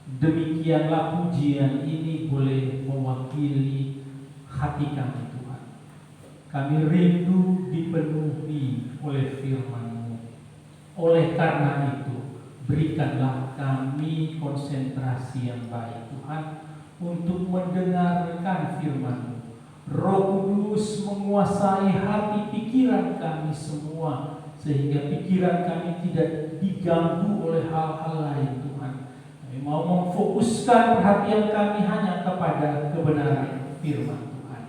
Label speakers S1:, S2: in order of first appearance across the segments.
S1: Demikianlah pujian ini boleh mewakili hati kami Tuhan. Kami rindu dipenuhi oleh firman-Mu. Oleh karena itu, berikanlah kami konsentrasi yang baik Tuhan untuk mendengarkan firman-Mu. Roh Kudus menguasai hati pikiran kami semua, sehingga pikiran kami tidak diganggu oleh hal-hal lain Tuhan. Kami mau memfokuskan perhatian kami hanya kepada kebenaran firman Tuhan.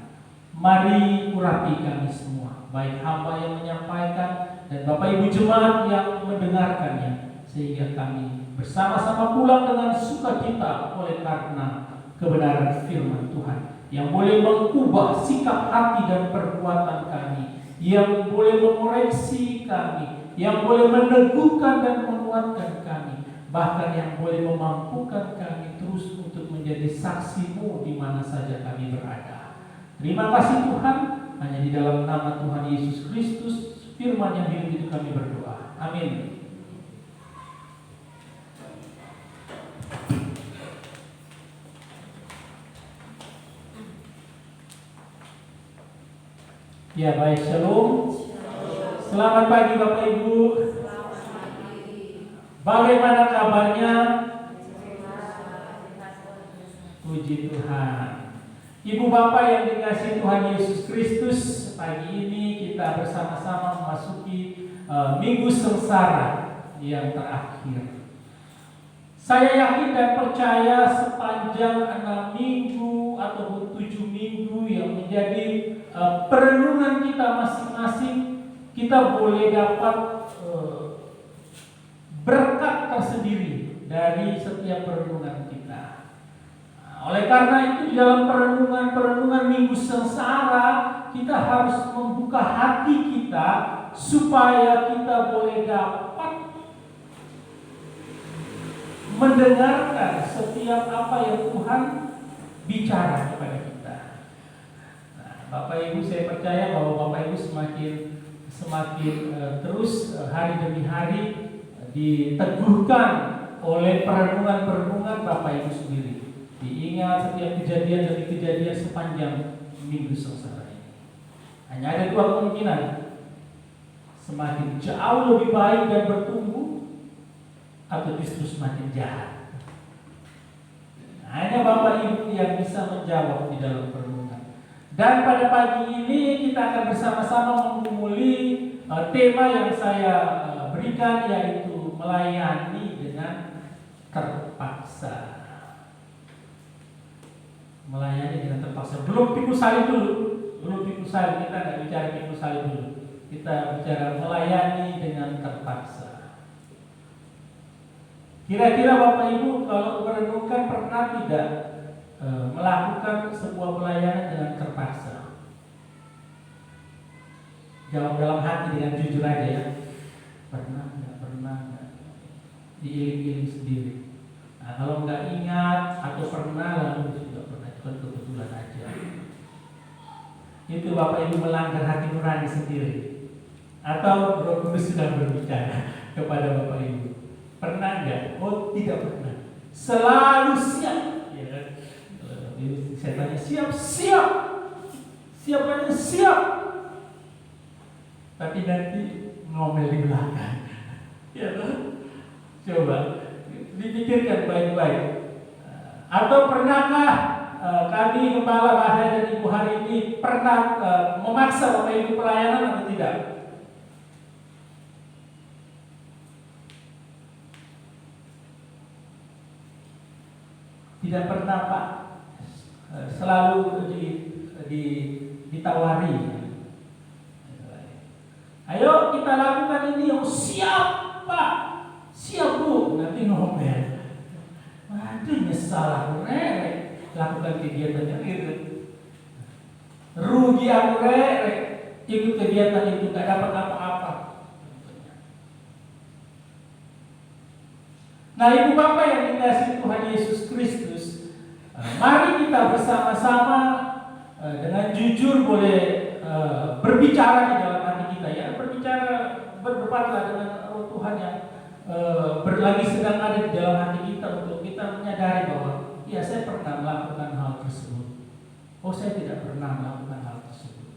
S1: Mari urapi kami semua, baik hamba yang menyampaikan dan Bapak Ibu jemaat yang mendengarkannya, sehingga kami bersama-sama pulang dengan sukacita oleh karena kebenaran firman Tuhan yang boleh mengubah sikap hati dan perbuatan kami, yang boleh mengoreksi kami, yang boleh meneguhkan dan menguatkan kami, bahkan yang boleh memampukan kami terus untuk menjadi saksi-Mu di mana saja kami berada. Terima kasih Tuhan, hanya di dalam nama Tuhan Yesus Kristus, firman yang hidup itu kami berdoa. Amin. Ya baik, shalom. Selamat pagi Bapak Ibu. Bagaimana kabarnya? Puji Tuhan. Ibu Bapak yang dikasihi Tuhan Yesus Kristus, pagi ini kita bersama-sama memasuki minggu sengsara yang terakhir. Saya yakin dan percaya sepanjang 6 minggu ataupun 7 minggu yang menjadi perenungan kita masing-masing, kita boleh dapat berkat tersendiri dari setiap perenungan kita. Oleh karena itu di dalam perenungan minggu sengsara, kita harus membuka hati kita supaya kita boleh dapat mendengarkan setiap apa yang Tuhan bicara kepada kita. Nah, Bapak Ibu, saya percaya bahwa Bapak Ibu semakin terus hari demi hari diteguhkan oleh perenungan Bapak Ibu sendiri. Diingat setiap kejadian demi kejadian sepanjang minggu sengsara ini. Hanya ada 2 kemungkinan: semakin jauh lebih baik dan bertumbuh, atau justru semakin jahat. Hanya Bapak Ibu yang bisa menjawab di dalam perenungan. Dan pada pagi ini kita akan bersama-sama menggumuli tema yang saya berikan, yaitu melayani dengan terpaksa. Melayani dengan terpaksa. Belum pikul salib dulu. Kita nggak bicara pikul salib dulu. Kita bicara melayani dengan terpaksa. Kira-kira Bapak Ibu kalau merenungkan pernah tidak melakukan sebuah pelayanan dengan terpaksa? Jawab dalam hati dengan jujur aja ya. Pernah nggak? Diiling-iling sendiri. Nah, kalau nggak ingat atau pernah lalu juga pernah, itu kan kebetulan aja. Itu Bapak Ibu melanggar hati nurani sendiri. Atau Roh Kudus sudah berbicara kepada Bapak Ibu. Pernah enggak? Oh, tidak pernah. Selalu siap. Ya kan? Saya tanya siap. Siap. Tapi nanti ngomel di belakang. Ya kan? Coba dipikirkan baik-baik. Atau pernahkah kami Kepala Bahaya dan Ibu hari ini pernah memaksa Bapak Ibu pelayanan atau tidak? Tidak pernah Pak, selalu ditawari. Ayo kita lakukan ini. Oh, siap Pak, siap Bu. Nanti ngomel. Waduh, nyesal aku lakukan kegiatannya itu. Rugi aku ikut kegiatan itu, gak dapat apa-apa. Nah, Ibu Bapak yang dikasihi Tuhan Yesus Kristus, mari kita bersama-sama dengan jujur boleh berbicara di dalam hati kita ya, berdebatlah dengan Roh Tuhan yang lagi sedang ada di dalam hati kita untuk kita menyadari oh saya tidak pernah melakukan hal tersebut.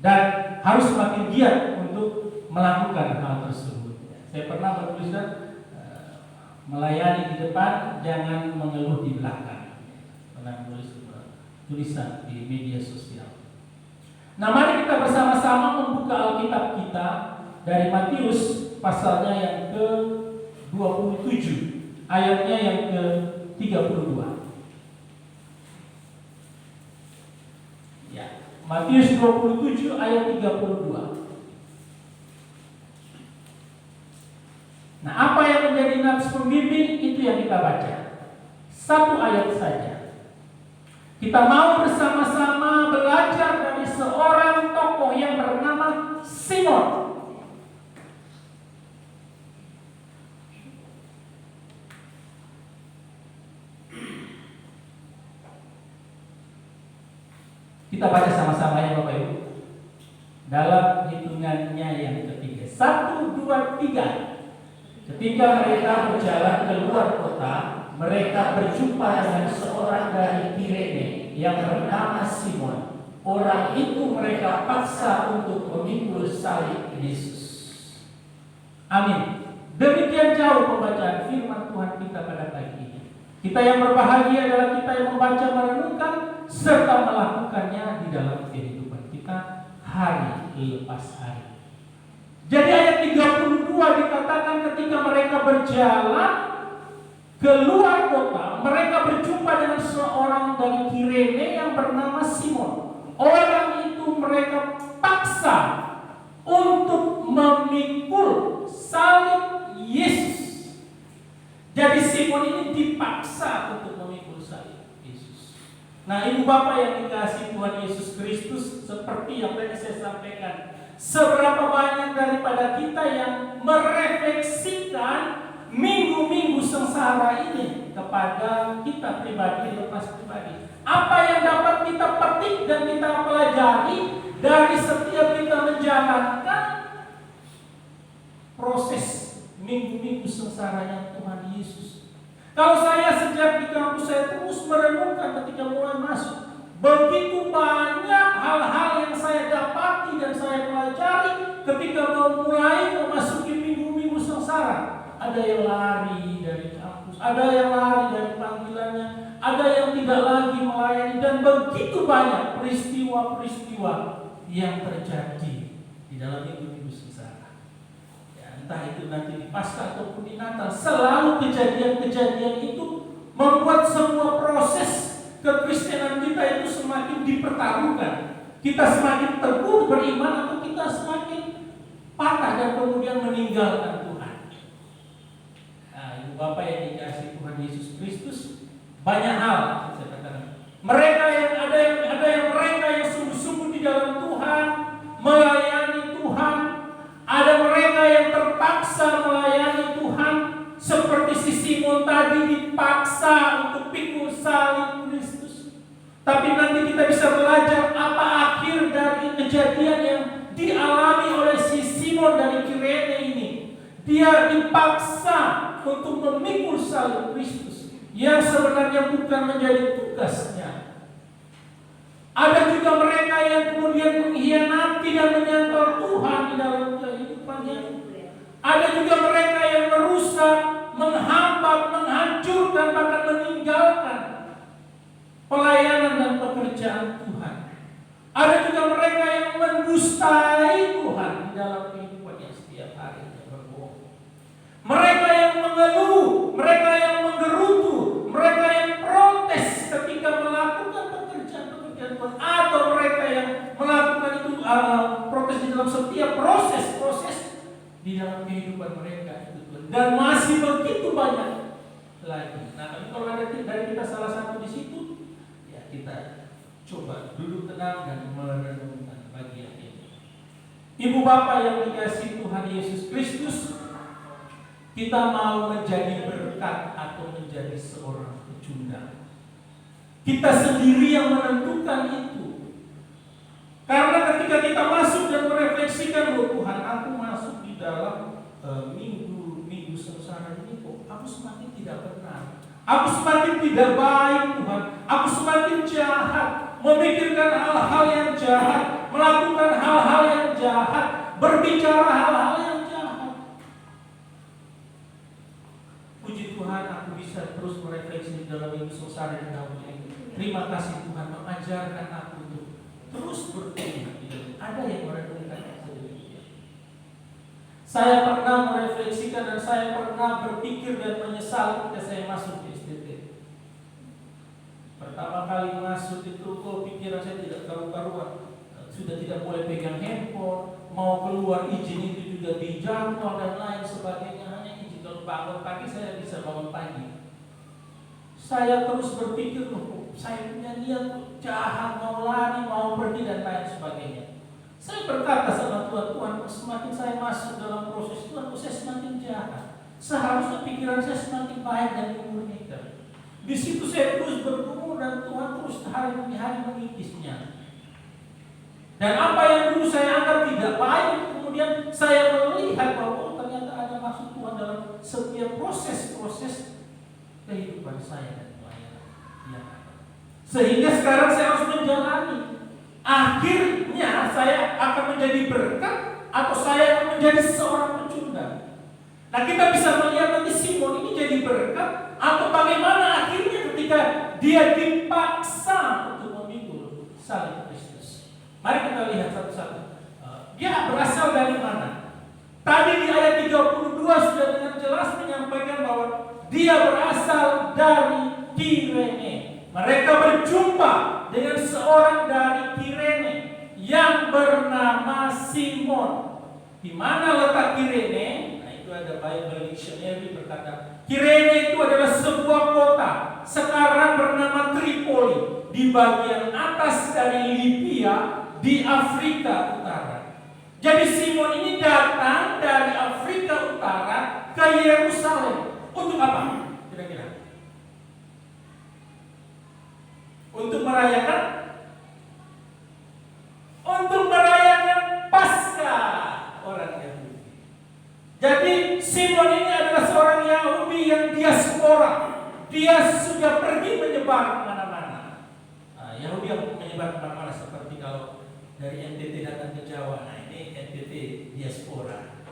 S1: Dan harus semakin giat untuk melakukan hal tersebut. Saya pernah bertuliskan melayani di depan, jangan mengeluh di belakang. Pernah menulis tulisan di media sosial. Nah, mari kita bersama-sama membuka Alkitab kita dari Matius pasalnya yang ke-27, ayatnya yang ke-32. Ya, Matius 27 ayat 32. Nah, apa yang menjadi nafs pembimbing itu yang kita baca. Satu ayat saja. Kita mau bersama-sama belajar dari seorang tokoh yang bernama Simon. Kita baca sama-sama ya Bapak Ibu. Dalam hitungannya yang ketiga. 1, 2, 3. Ketika mereka berjalan keluar kota, mereka berjumpa dengan seorang dari Kirene yang bernama Simon. Orang itu mereka paksa untuk memikul salib Yesus. Amin. Demikian jauh pembacaan firman Tuhan kita pada pagi ini. Kita yang berbahagia adalah kita yang membaca, merenungkan, serta melakukannya di dalam kehidupan kita hari lepas hari. Jadi ayat 32 dikatakan ketika mereka berjalan keluar kota, mereka berjumpa dengan seorang dari Kirene yang bernama Simon. Orang itu mereka paksa untuk memikul salib Yesus. Jadi Simon ini dipaksa untuk memikul salib Yesus. Nah, ibu bapak yang dikasihi Tuhan Yesus Kristus, seperti yang tadi saya sampaikan, seberapa banyak daripada kita yang merefleksikan minggu-minggu sengsara ini kepada kita pribadi, lepas pribadi. Apa yang dapat kita petik dan kita pelajari dari setiap kita menjalankan proses minggu-minggu sengsaranya Tuhan Yesus. Kalau saya sejak di kampus, saya terus merenungkan ketika mulai masuk, begitu banyak hal-hal yang saya dapati dan saya pelajari ketika mulai memasuki minggu-minggu sengsara. Ada yang lari dari kampus, ada yang lari dari panggilannya, ada yang tidak lagi melayani, dan begitu banyak peristiwa-peristiwa yang terjadi di dalam minggu-minggu sengsara. Ya, entah itu nanti di Paskah ataupun di Natal, selalu kejadian-kejadian itu membuat semua proses kekristenan kita itu semakin dipertaruhkan. Kita semakin teguh beriman atau kita semakin patah dan kemudian meninggalkan Tuhan. Nah, ibu bapak yang dikasihi Tuhan Yesus Kristus, banyak hal saya katakan. Mereka yang mereka yang sungguh-sungguh di dalam Tuhan, melayani Tuhan. Ada mereka yang terpaksa melayani Tuhan, seperti si Simon tadi dipaksa untuk pikul salib Kristus. Tapi nanti kita bisa belajar apa akhir dari kejadian yang dialami oleh si Simon dari Kirene ini. Dia dipaksa untuk memikul salib Kristus yang sebenarnya bukan menjadi tugasnya. Ada juga mereka yang kemudian mengkhianati dan menyangkal Tuhan di dalam kehidupannya. Ada juga mereka yang merusak, menghambat, menghancurkan, bahkan meninggalkan pelayanan dan pekerjaan Tuhan. Ada juga mereka yang mendustai Tuhan di dalam kehidupannya setiap hari. Mereka yang mengeluh, mereka yang menggerutu, mereka yang protes ketika melakukan pekerjaan-pekerjaan Tuhan, atau mereka yang melakukan itu protes di dalam setiap proses di dalam kehidupan mereka itu, dan masih begitu banyak lagi. Nah, tapi kalau ada dari kita salah satu di situ, ya kita coba duduk tenang dan merenungkan bagian ini. Ibu bapak yang dikasihi Tuhan Yesus Kristus, kita mau menjadi berkat atau menjadi seorang pecundang. Kita sendiri yang menentukan itu. Karena ketika kita masuk dan merefleksikan, oh Tuhan, aku masuk di dalam minggu sengsara ini, kok aku semakin tidak benar, aku semakin tidak baik Tuhan, aku semakin jahat, memikirkan hal-hal yang jahat, melakukan hal-hal yang jahat, berbicara hal-hal yang jahat. Puji Tuhan, aku bisa terus merefleksi dalam hidup sengsara dan dalam ini. Terima kasih Tuhan mengajarkan aku untuk terus berpikir. Ada yang merenungkan sedemikian. Saya pernah merefleksikan dan saya pernah berpikir dan menyesal ketika saya masuk di STT. Pertama kali masuk itu pikiran saya tidak karu-karuan. Sudah tidak boleh pegang handphone, mau keluar izin itu juga dijangkau dan lain sebagainya. Hanya izin kalau bangun pagi saya bisa bangun pagi. Saya terus berpikir, saya punya niat jahat, mau lari, mau pergi dan lain sebagainya. Saya berkata sama Tuhan, semakin saya masuk dalam proses Tuhan, saya semakin jahat. Seharusnya pikiran saya semakin baik dan dimurnikan. Di situ saya terus bergumul dan Tuhan terus hari demi hari mengikisnya. Dan apa yang dulu saya anggap tidak baik, kemudian saya melihat bahwa ternyata ada maksud Tuhan dalam setiap proses-proses kehidupan saya dan pelayanan. Ya. Sehingga sekarang saya harus menjalani. Akhirnya saya akan menjadi berkat atau saya akan menjadi seorang pecundang. Nah, kita bisa melihat nanti Simon ini jadi berkat atau bagaimana akhirnya ketika dia dipaksa untuk memikul salib Kristus. Mari kita lihat satu-satu. Dia berasal dari mana? Tadi di ayat 32 sudah dengan jelas menyampaikan bahwa dia berasal dari Kirene. Mereka berjumpa dengan seorang dari Kirene yang bernama Simon. Di mana letak Kirene? Nah, itu ada Bible Dictionary berkata, Kirene itu adalah sebuah kota sekarang bernama Tripoli di bagian atas dari Libya di Afrika Utara. Jadi Simon ini datang dari Afrika Utara ke Yerusalem untuk apa? Kira-kira? Untuk merayakan Paskah orang Yahudi. Jadi Simon ini adalah seorang Yahudi yang diaspora. Dia sudah pergi menyebar kemana-mana. Yahudi yang menyebar kemana-mana seperti kalau dari NTT datang ke Jawa. Nah, ini NTT diaspora.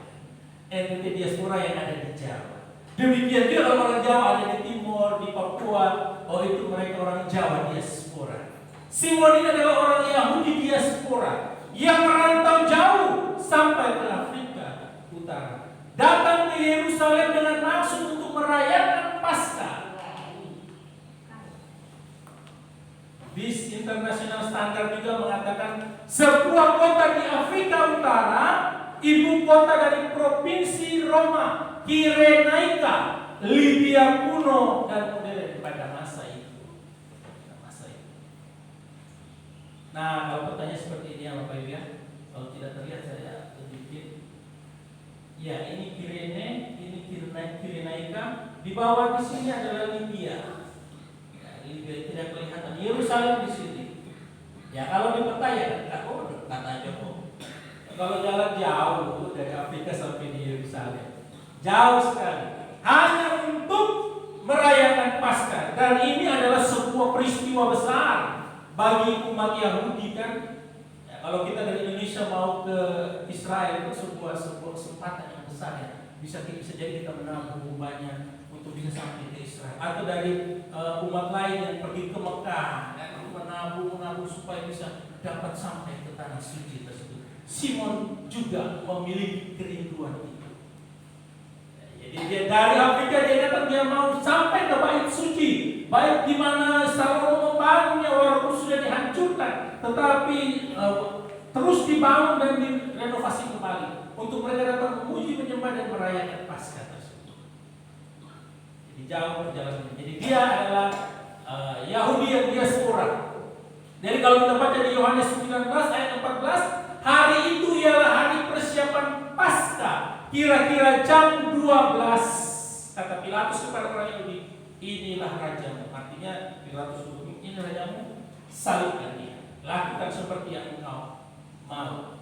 S1: NTT diaspora yang ada di Jawa. Demikian juga orang Jawa ada di Timur, di Papua. Oh, itu mereka orang Jawa diaspora. Simon ini adalah orang Yahudi diaspora yang merantau jauh sampai ke Afrika Utara. Datang ke Yerusalem dengan maksud untuk merayakan Paskah. BIS International Standard juga mengatakan sebuah kota di Afrika Utara, ibu kota dari provinsi Roma, Kirenaika, Libya kuno dan modern pada masa itu. Nah, kalau pertanyaan seperti ini ya Bapak Ibu ya, kalau tidak terlihat saya sedikit. Ya, ini Kirene, ini Kirenaika. Di bawah di sini adalah Libya. Ya, Libya tidak kelihatan. Yerusalem di sini. Ya, kalau di peta ya dekat, dekat aja kok. Kalau jalan jauh dari Afrika sampai di Yerusalem, jauh sekali. Hanya untuk merayakan Paskah. Dan ini adalah sebuah peristiwa besar bagi umat Yahudi kan. Ya, kalau kita dari Indonesia mau ke Israel itu sebuah kesempatan yang besar ya. Bisa jadi kita menabung banyak untuk bisa sampai ke Israel. Atau dari umat lain yang pergi ke Mekah kan, menabung supaya bisa dapat sampai ke tanah suci tersebut. Simon juga memiliki kerinduan itu. Jadi dia dari Afrika dia datang, dia mau sampai ke bait suci, bait di mana Salomo membangunnya walaupun sudah dihancurkan, tetapi terus dibangun dan direnovasi kembali untuk mereka dapat memuji, menyembah dan merayakan Paskah tersebut. Jadi jauh perjalanan. Jadi dia adalah Yahudi yang diaspora. Jadi kalau kita baca di Yohanes 19 ayat 14, hari itu ialah hari persiapan Paskah. Kira-kira jam 12 kata Pilatus kepada orang Yahudi, inilah rajamu. Artinya Pilatus berkata, ini rajamu, salibkan dia. Lakukan seperti yang engkau mau.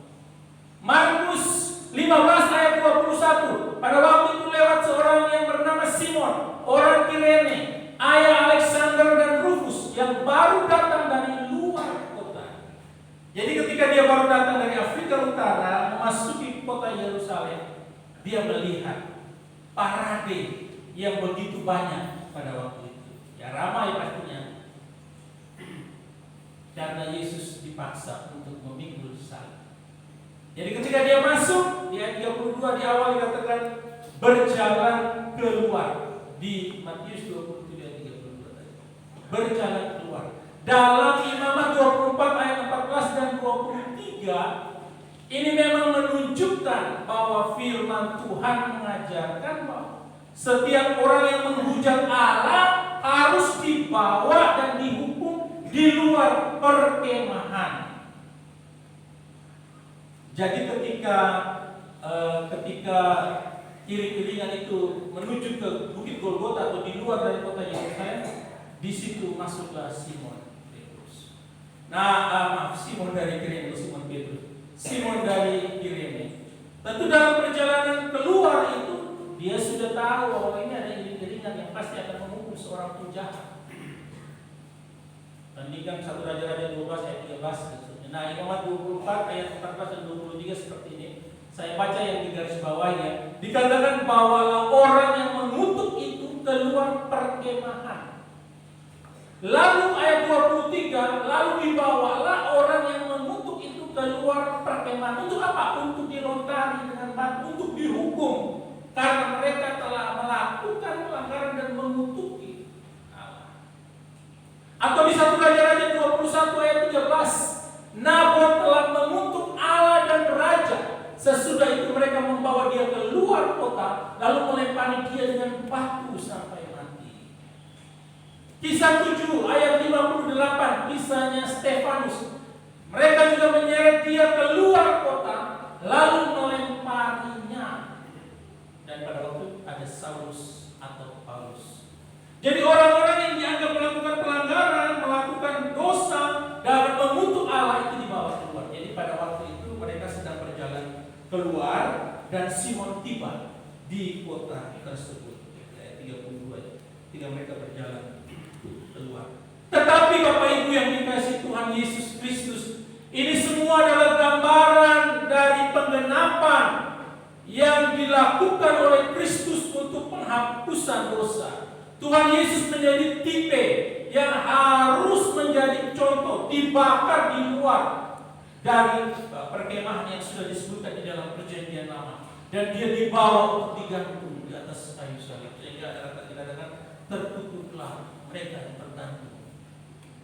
S1: Markus 15 ayat 21. Pada waktu itu lewat seorang yang bernama Simon, orang Kirene, ayah Alexander dan Rufus, yang baru datang dari luar
S2: dia melihat parade yang begitu banyak pada waktu itu. Ya ramai pastinya. Karena Yesus dipaksa untuk memikul salib. Jadi ketika dia masuk, di ayat 32 di awal dikatakan berjalan keluar. Di Matius 27 ayat 32 tadi. Berjalan keluar. Dalam Imamat 24 ayat 14 dan 23, ini memang menunjukkan bahwa firman Tuhan mengajarkan bahwa setiap orang yang menghujat Allah harus dibawa dan dihukum di luar perkemahan. Jadi ketika iring-iringan itu menuju ke Bukit Golgota atau di luar dari kota Yerusalem, di situ masuklah Simon Petrus. Simon dari Kirene, Simon Petrus. Simon dari Kirene. Tentu dalam perjalanan keluar itu dia sudah tahu bahwa ini ada iring-iringan yang pasti akan menghukum seorang penjahat. Bandingkan 1 Raja-Raja 12 ayat 13. Nah, Imamat 24 ayat 14 dan 23 seperti ini. Saya baca yang di garis bawahnya. Dikatakan bawalah orang yang mengutuk itu keluar perkemahan. Lalu ayat 23, lalu dibawalah orang yang mengutuk itu keluar perkemahan. Untuk apa? Untuk dilontari dengan batu, untuk dihukum. Karena mereka telah melakukan pelanggaran dan mengutuki Allah. Atau di 1 Raja-Raja 21 ayat 13, Nabot telah mengutuk Allah dan raja. Sesudah itu mereka membawa dia keluar kota, lalu melempari dia dengan batu sampai mati. Kisah 7 ayat 58, kisahnya Stefanus. Mereka juga menyeret dia keluar kota, lalu melemparinya. Dan pada waktu ada Saulus atau Paulus. Jadi orang-orang yang dianggap melakukan pelanggaran, melakukan dosa dan mengutuk Allah itu dibawa keluar. Jadi pada waktu itu mereka sedang berjalan keluar dan Simon tiba di kota tersebut. Ayat 32. Ketika mereka berjalan keluar. Tetapi Bapak Ibu yang dikasihi Tuhan Yesus Kristus, ini semua adalah gambaran dari penggenapan yang dilakukan oleh Kristus untuk penghapusan dosa. Tuhan Yesus menjadi tipe yang harus menjadi contoh, dibakar di luar dari perkemahan yang sudah disebutkan di dalam Perjanjian Lama, dan dia dibawa untuk digantung di atas kayu salib, sehingga dikatakan tertutuplah mereka yang tergantung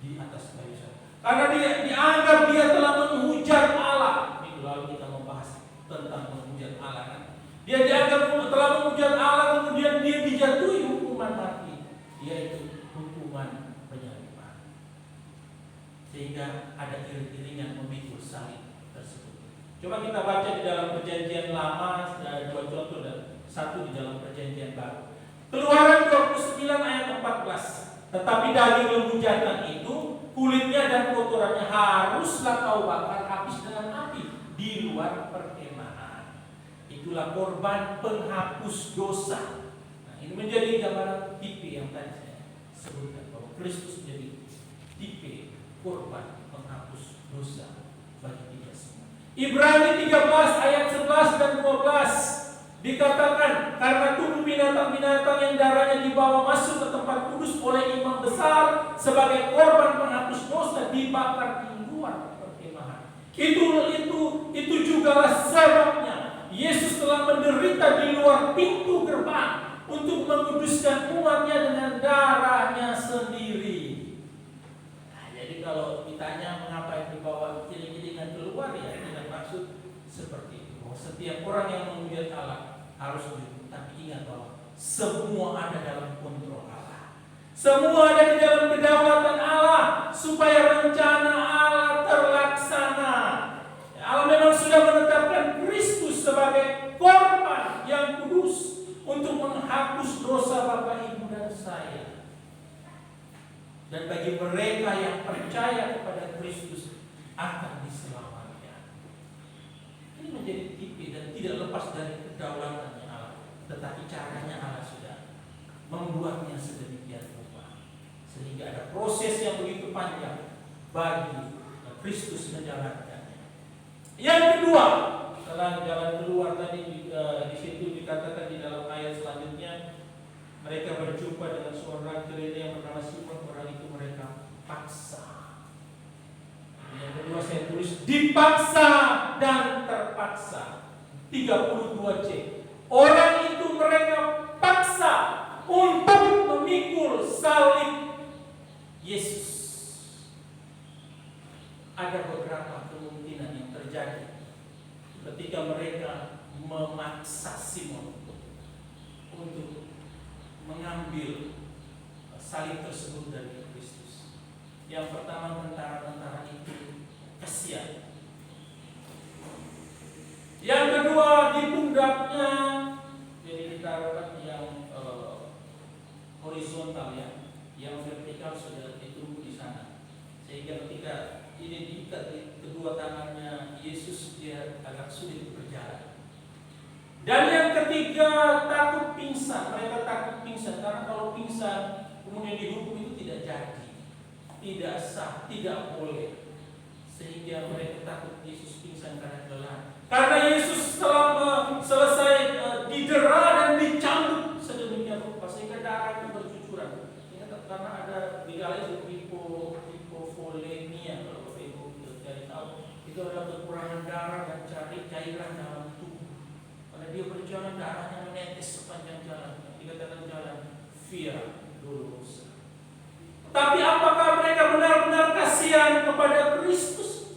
S2: di atas kayu salib. Karena dia dianggap dia telah menghujat Allah. Minggu lalu kita membahas tentang menghujat Allah kan. Dia dianggap telah menghujat Allah, kemudian dia dijatuhi hukuman mati, yaitu hukuman penyaliban. Sehingga ada iring-iringan memikul salib tersebut. Coba kita baca di dalam Perjanjian Lama, dua contoh dan satu di dalam Perjanjian Baru. Keluaran 29 ayat 14. Tetapi daging lembu jantan itu, kulitnya dan kotorannya haruslah kau bakar habis dengan api di luar perkemahan. Itulah korban penghapus dosa. Nah, ini menjadi gambaran tipe yang tadi saya sebutkan, bahwa Kristus menjadi tipe korban penghapus dosa bagi kita semua. Ibrani 13 ayat 11 dan 12 dikatakan, karena tubuh binatang-binatang yang darahnya dibawa masuk ke tempat kudus oleh imam besar sebagai korban penghapus dosa dibakar di luar perkemahan. Itu jugalah sebabnya Yesus telah menderita di luar pintu gerbang untuk menguduskan umatnya dengan darahnya sendiri. Nah, jadi kalau ditanya mengapa yang dibawa iring-iringan keluar, ya dengan maksud seperti itu. Bahwa setiap orang yang menghujat Allah harus dihukum. Tapi ingat bahwa semua ada dalam kontrol Allah. Semua ada di dalam kedaulatan Allah supaya rencana Allah terlaksana. Allah memang sudah menetapkan Kristus sebagai korban yang kudus untuk menghapus dosa Bapak, Ibu, dan saya. Dan bagi mereka yang percaya kepada Kristus akan diselamatkan. Ini menjadi tipe dan tidak lepas dari kedaulatannya Allah. Tetapi caranya Allah sudah membuatnya sedemikian rupa, sehingga ada proses yang begitu panjang bagi Kristus menjalankannya. Yang kedua, Setelah jalan keluar tadi di situ dikatakan di dalam ayat selanjutnya, mereka berjumpa dengan seorang Kirene yang bernama Simon. Orang itu mereka paksa. Yang kedua saya tulis dipaksa dan terpaksa. 32C. Orang itu mereka paksa untuk memikul salib Yesus. Ada beberapa kemungkinan yang terjadi ketika mereka memaksa Simon untuk mengambil salib tersebut dari Kristus. Yang pertama, tentara-tentara itu kasihan. Yang kedua, di pundaknya, jadi ditaruhkan yang horizontal ya, yang vertikal sudah ditumbuh di sana. Sehingga ketika ini diikat di kedua tangannya Yesus, dia agak sulit berjalan. Dan yang ketiga, takut pingsan. Mereka takut pingsan karena kalau pingsan kemudian dihukum itu tidak jadi, tidak sah, tidak boleh. Sehingga mereka takut Yesus pingsan karena kelelahan. Karena Yesus telah selesai didera dan dicambuk sedemikian rupa sehingga darah itu bercucuran. Karena ada di dalam itu hipovolemia, kalau ibu cari tahu, itu adalah kekurangan darah dan cairan dalam tubuh. Karena dia berjalan, darahnya menetes sepanjang jalan. Dikatakan jalan via dolorosa. Tapi apakah mereka benar-benar kasihan kepada Kristus?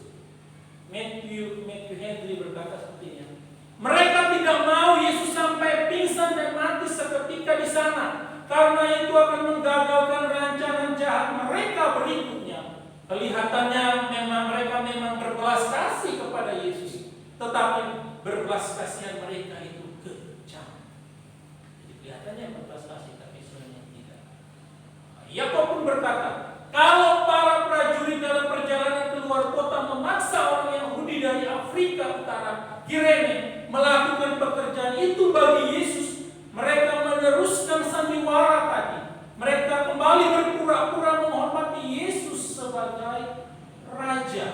S2: Matthew Henry berkata seperti ini. Mereka tidak mau Yesus sampai pingsan dan mati seketika di sana, karena itu akan menggagalkan rancangan jahat mereka berikutnya. Kelihatannya mereka memang berbelas kasih kepada Yesus, tetapi berbelas kasihan mereka itu kejam. Jadi kelihatannya berbelas kasih, tapi sebenarnya tidak. Yakub pun berkata, kalau para prajurit dalam perjalanan keluar kota memaksa orang Yahudi dari Afrika Utara, Kirene, melakukan pekerjaan itu bagi Yesus, mereka meneruskan sandiwara tadi. Mereka kembali berpura-pura menghormati Yesus sebagai Raja.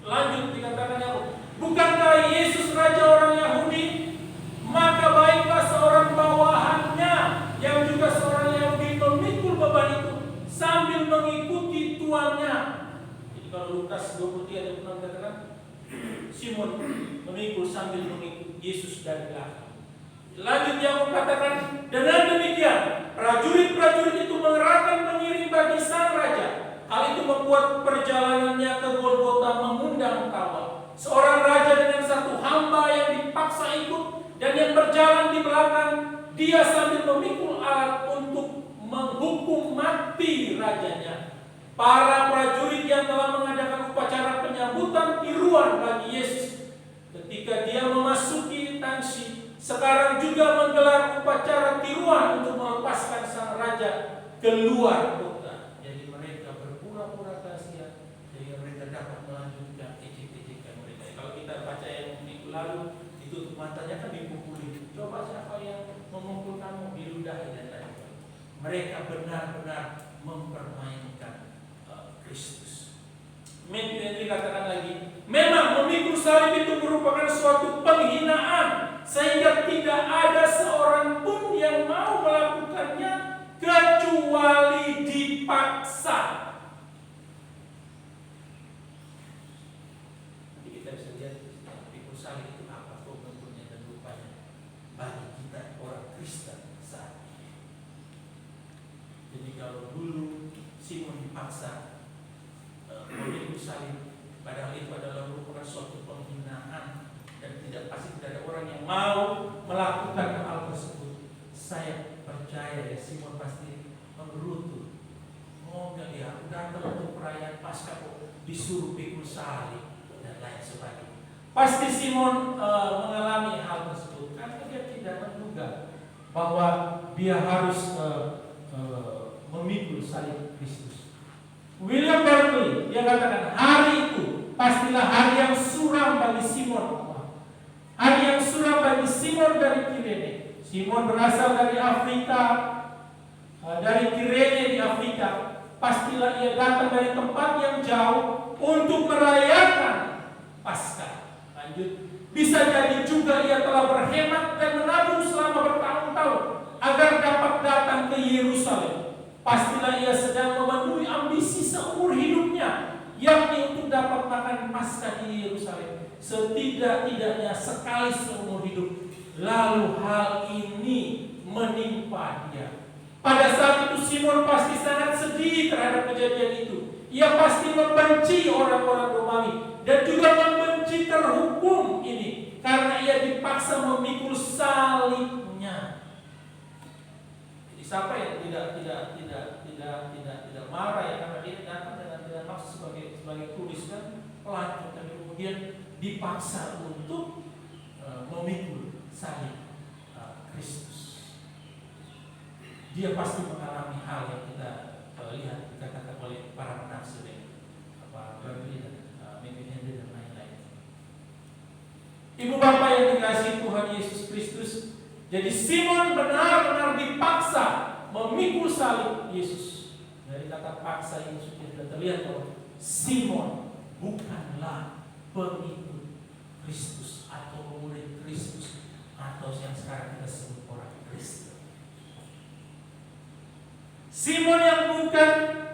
S2: Lanjut dikatakan Yakub, bukankah Yesus Raja orang Yahudi? Maka baiklah seorang bawahannya yang juga seorang Yahudi memikul beban itu sambil mengikuti tuannya. Jadi kalau Lukas 23 ayat 6 katakan Simon memikul sambil mengikuti Yesus dari belakang. Lanjut yang mengatakan, dengan demikian prajurit-prajurit itu mengerahkan pengiring bagi sang raja. Hal itu membuat perjalanannya ke Golgota mengundang tawa. Seorang raja dengan satu hamba yang dipaksa ikut dan yang berjalan di belakang dia sambil memikul alat untuk menghukum mati rajanya. Para prajurit yang telah mengadakan upacara penyambutan tiruan bagi Yesus ketika dia memasuki Tansi, sekarang juga menggelar upacara tiruan untuk melepaskan sang raja keluar kota. Jadi mereka berpura-pura kasihan sehingga mereka dapat melanjutkan ejek-ejekan mereka. Kalau kita baca yang minggu lalu, ditutup matanya kan dipukuli. Coba siapa yang memukul kamu, diludahi dan lain-lain. Mereka benar-benar mempermainkan Kristus. Matthew Henry katakan lagi, memang memikul salib itu merupakan suatu penghinaan, sehingga tidak ada seorang pun yang mau melakukannya kecuali dipaksa. Nanti kita bisa lihat memikul salib itu apa bentuknya dan rupanya bagi kita orang Kristen saat ini. Jadi kalau dulu Simon dipaksa memikul salib, padahal itu adalah merupakan suatu penghinaan dan pasti tidak ada orang yang mau melakukan hal tersebut. Saya percaya ya Simon pasti menggerutu. Oh enggak ya, datang untuk perayaan Paskah kok disuruh pikul salib dan lain sebagainya. Pasti Simon mengalami hal tersebut karena dia tidak menduga bahwa dia harus memikul salib Kristus. William Barclay dia katakan, hari itu pastilah hari yang suram bagi Simon. Hari yang suram bagi Simon dari Kirene. Simon berasal dari Afrika, dari Kirene di Afrika. Pastilah ia datang dari tempat yang jauh untuk merayakan Paskah. Lanjut, Bisa jadi juga ia telah berhemat dan menabung selama bertahun-tahun agar dapat datang ke Yerusalem. Pastilah ia sedang memenuhi ambisi seumur hidupnya, yakni untuk dapat makan Paskah di Yerusalem setidak-tidaknya sekali seumur hidup. Lalu hal ini menimpa dia. Pada saat itu Simon pasti sangat sedih terhadap kejadian itu. Ia pasti membenci orang-orang Romawi dan juga membenci terhukum ini karena ia dipaksa memikul salibnya. Jadi siapa yang tidak marah ya, karena dia datang dengan maksud sebagai turis kan pelacur, tapi kemudian dipaksa untuk memikul salib Kristus. Dia pasti mengalami hal yang kita lihat dikatakan oleh para penafsir, Bradley dan Henry dan lain-lain. Ibu bapak yang dikasihi Tuhan Yesus Kristus, jadi Simon benar-benar dipaksa memikul salib Yesus. Dari kata paksa ini sudah terlihat bahwa Simon bukanlah pengikut Kristus atau murid Kristus atau yang sekarang kita sebut orang Kristen. Simon yang bukan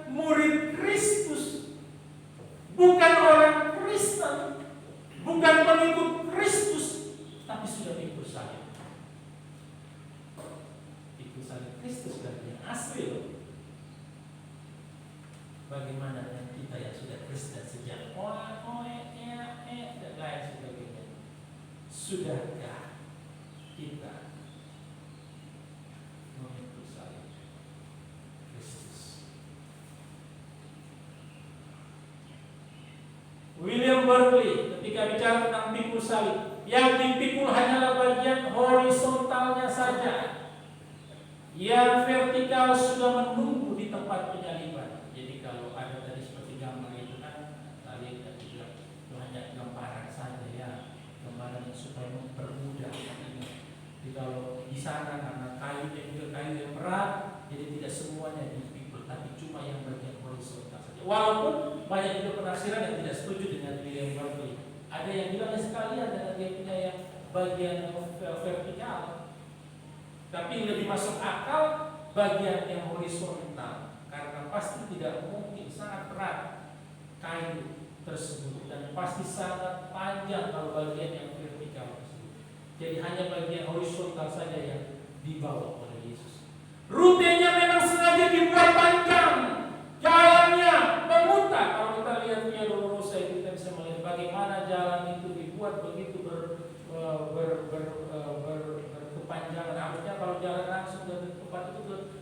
S2: murid Kristus, bukan orang Kristen, bukan pengikut Kristus, tapi sudah pikul salib. Pikul salib Kristus sudah yang asli loh. Bagaimana dengan kita yang sudah Kristen sejak dan lain sebagainya? Sudahkah kita memikul salib Kristus? William Barclay ketika bicara tentang pikul salib, yang dipikul hanyalah bagian horizontalnya saja, yang vertikal sudah menunggu di tempat penyaliban. Jadi kalau ada tadi seperti gambar itu kan, tadi itu hanya gambaran saja ya, gambaran supaya mempermudah ini. Jadi kalau di sana karena kayu dan juga kayu yang berat, jadi tidak semuanya dipikul, tapi cuma yang bagian horizontal saja. Walaupun banyak juga penafsiran yang tidak setuju dengan William Barclay. Ada yang bilang sekalian dengan dia punya yang bagian vertikal, tapi lebih masuk akal bagian yang horizontal, karena pasti tidak mungkin, sangat berat kayu tersebut dan pasti sangat panjang kalau bagian yang vertikal tersebut. Jadi hanya bagian horizontal saja yang dibawa oleh Yesus. Rutenya memang sengaja dibuat panjang, jalannya memutar. Kalau kita lihat Via Dolorosa itu kita bisa melihat bagaimana jalan itu dibuat begitu berkepanjangan. Artinya kalau jalan langsung dari tempat itu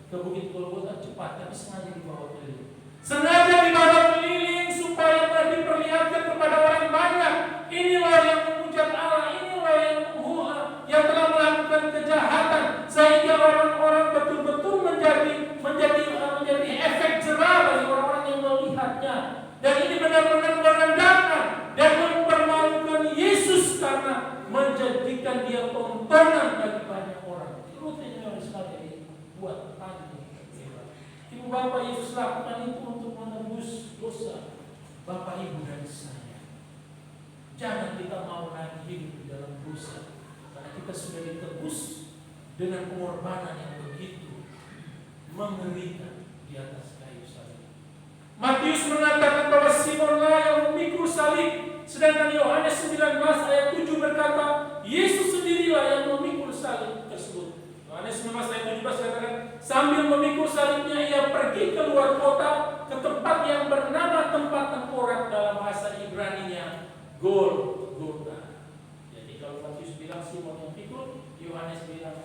S2: ke Bukit Golgota cepat, tapi sengaja dibawa keliling. Sengaja dibawa keliling supaya diperlihatkan kepada orang banyak. Inilah yang memuja Allah, inilah yang telah melakukan kejahatan, sehingga orang-orang betul-betul menjadi efek jerah bagi orang-orang yang melihatnya. Dan ini benar-benar merendahkan dan mempermalukan Yesus karena menjadikan dia tontonan bagi banyak orang. Rutenya harus dibuat panjang. Ibu bapak, Yesus lakukan itu untuk menebus dosa bapak ibu dan saya. Jangan kita mau lagi hidup di dalam dosa, karena kita sudah ditebus dengan pengorbanan yang begitu mengerikan di atas kayu salib. Matius mengatakan bahwa Simonlah yang memikul salib, sedangkan Yohanes 19 ayat 7 berkata Yesus sendirilah yang memikul salib tersebut. Yohanes 19 ayat 17 katakan, sambil memikul salibnya ia pergi keluar kota ke tempat yang bernama tempat tengkorak, dalam bahasa Ibraninya Golgota. Jadi kalau Matius bilang Simon yang pikul, Yohanes bilang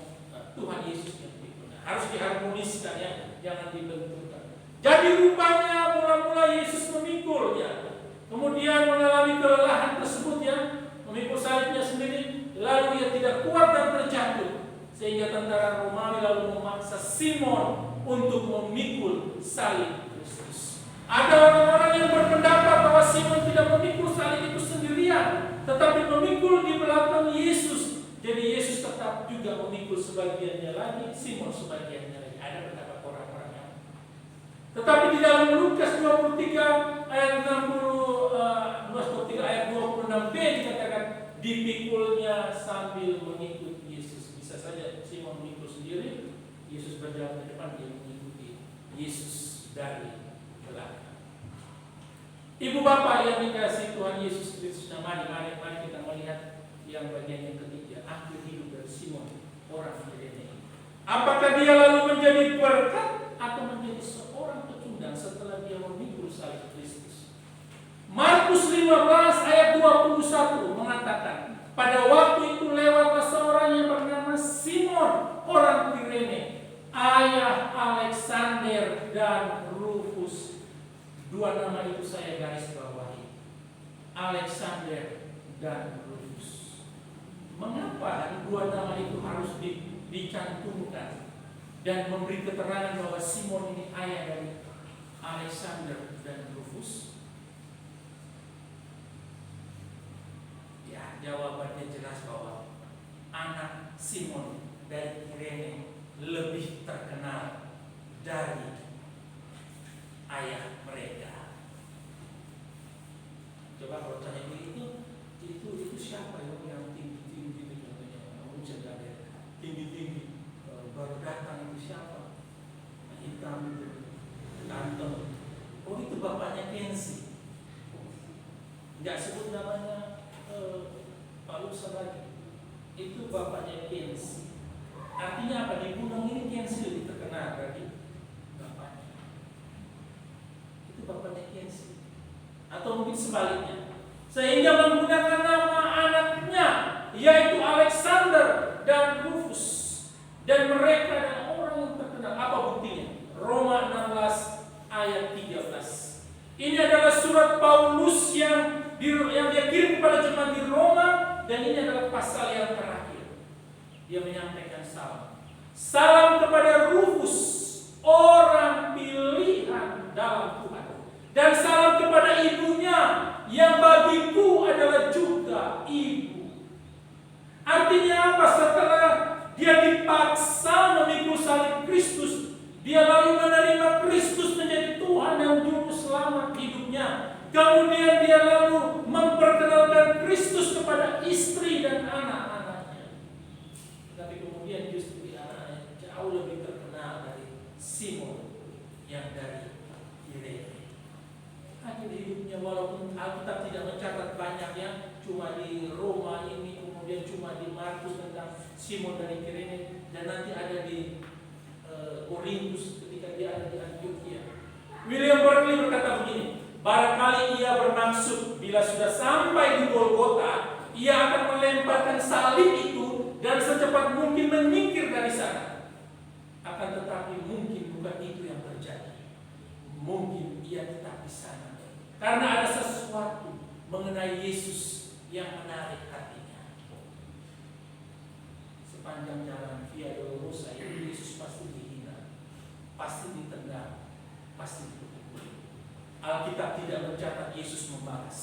S2: Tuhan Yesus yang pikul. Nah, harus diharmoniskan ya, jangan dibenturkan. Jadi rupanya mula-mula Yesus memikulnya, kemudian mengalami kelelahan tersebut ya, memikul salibnya sendiri, lalu ia tidak kuat dan terjatuh. Sehingga tentara Romawi lalu memaksa Simon untuk memikul salib Kristus. Ada orang-orang yang berpendapat bahwa Simon tidak memikul salib itu sendirian, tetapi memikul di belakang Yesus. Jadi Yesus tetap juga memikul sebagiannya lagi, Simon sebagiannya lagi. Ada pendapat orang-orang yang. Tetapi di dalam Lukas 23 ayat 23 ayat 26b dikatakan, dipikulnya sambil mengikut Yesus. Bisa saja Simon memikul sendiri, Yesus berjalan ke depan, dia mengikuti Yesus dari belakang. Ibu bapak yang dikasihi Tuhan Yesus Kristus, mari kita melihat yang bagian yang ketiga, akhir hidup dari Simon orang Kirene. Apakah dia lalu menjadi berkat atau menjadi seorang pecundang setelah dia memikul salib Kristus? Markus 15 ayat 21 mengatakan, pada waktu itu lewatlah seorang yang bernama Simon orang Kirene, ayah Alexander dan Rufus. Dua nama itu saya garis bawahi, Alexander dan Rufus. Mengapa dua nama itu harus dicantumkan dan memberi keterangan bahwa Simon ini ayah dari Alexander dan Rufus? Ya, jawabannya jelas bahwa anak Simon dari Kirene lebih terkenal dari ayah mereka. Coba kalau tanya itu siapa yang tinggi itu contohnya, kamu bisa lihat tinggi baru datang itu siapa? Hitam itu, ganteng. Oh itu bapaknya Kensi. Nggak sebut namanya Pak Lusa lagi. Itu bapaknya Kensi. Artinya apa? Di gunung ini Kensi lebih terkenal dari bapaknya. Itu bapaknya Kensi. Atau mungkin sebaliknya. Sehingga menggunakan nama anaknya, yaitu Alexander dan Rufus. Dan mereka adalah orang yang terkenal. Apa buktinya? Roma 16 ayat 13. Ini adalah surat Paulus yang dia kirim kepada jemaat di Roma, dan ini adalah pasal yang terakhir. Dia menyampaikan salam. Salam kepada Rufus, orang pilihan dalam Tuhan. Dan salam kepada ibunya, yang bagiku adalah juga ibu. Artinya apa? Setelah dia dipaksa memikul salib Kristus, dia lalu menerima Kristus menjadi Tuhan dan Juru Selamat hidupnya. Kemudian dia lalu memperkenalkan Kristus kepada istri dan anak-anaknya. Tapi kemudian justru anaknya jauh lebih terkenal dari Simon yang dari Kirene. Akhir hidupnya, walaupun Alkitab tidak mencatat banyaknya, cuma di Roma ini, kemudian cuma di Markus tentang Simon dari Kirene, dan nanti ada di Korintus ketika dia ada di Antioquia. William Barclay berkata begini, barangkali ia bermaksud bila sudah sampai di Golgota, ia akan melemparkan salib itu dan secepat mungkin menyingkir dari sana. Akan tetapi mungkin bukan itu yang terjadi. Mungkin ia tetap di sana, karena ada sesuatu mengenai Yesus yang menarik hatinya. Sepanjang jalan Via Dolorosa itu Yesus pasti dihina, pasti ditendang, pasti dipukul. Alkitab tidak mencatat Yesus membalas.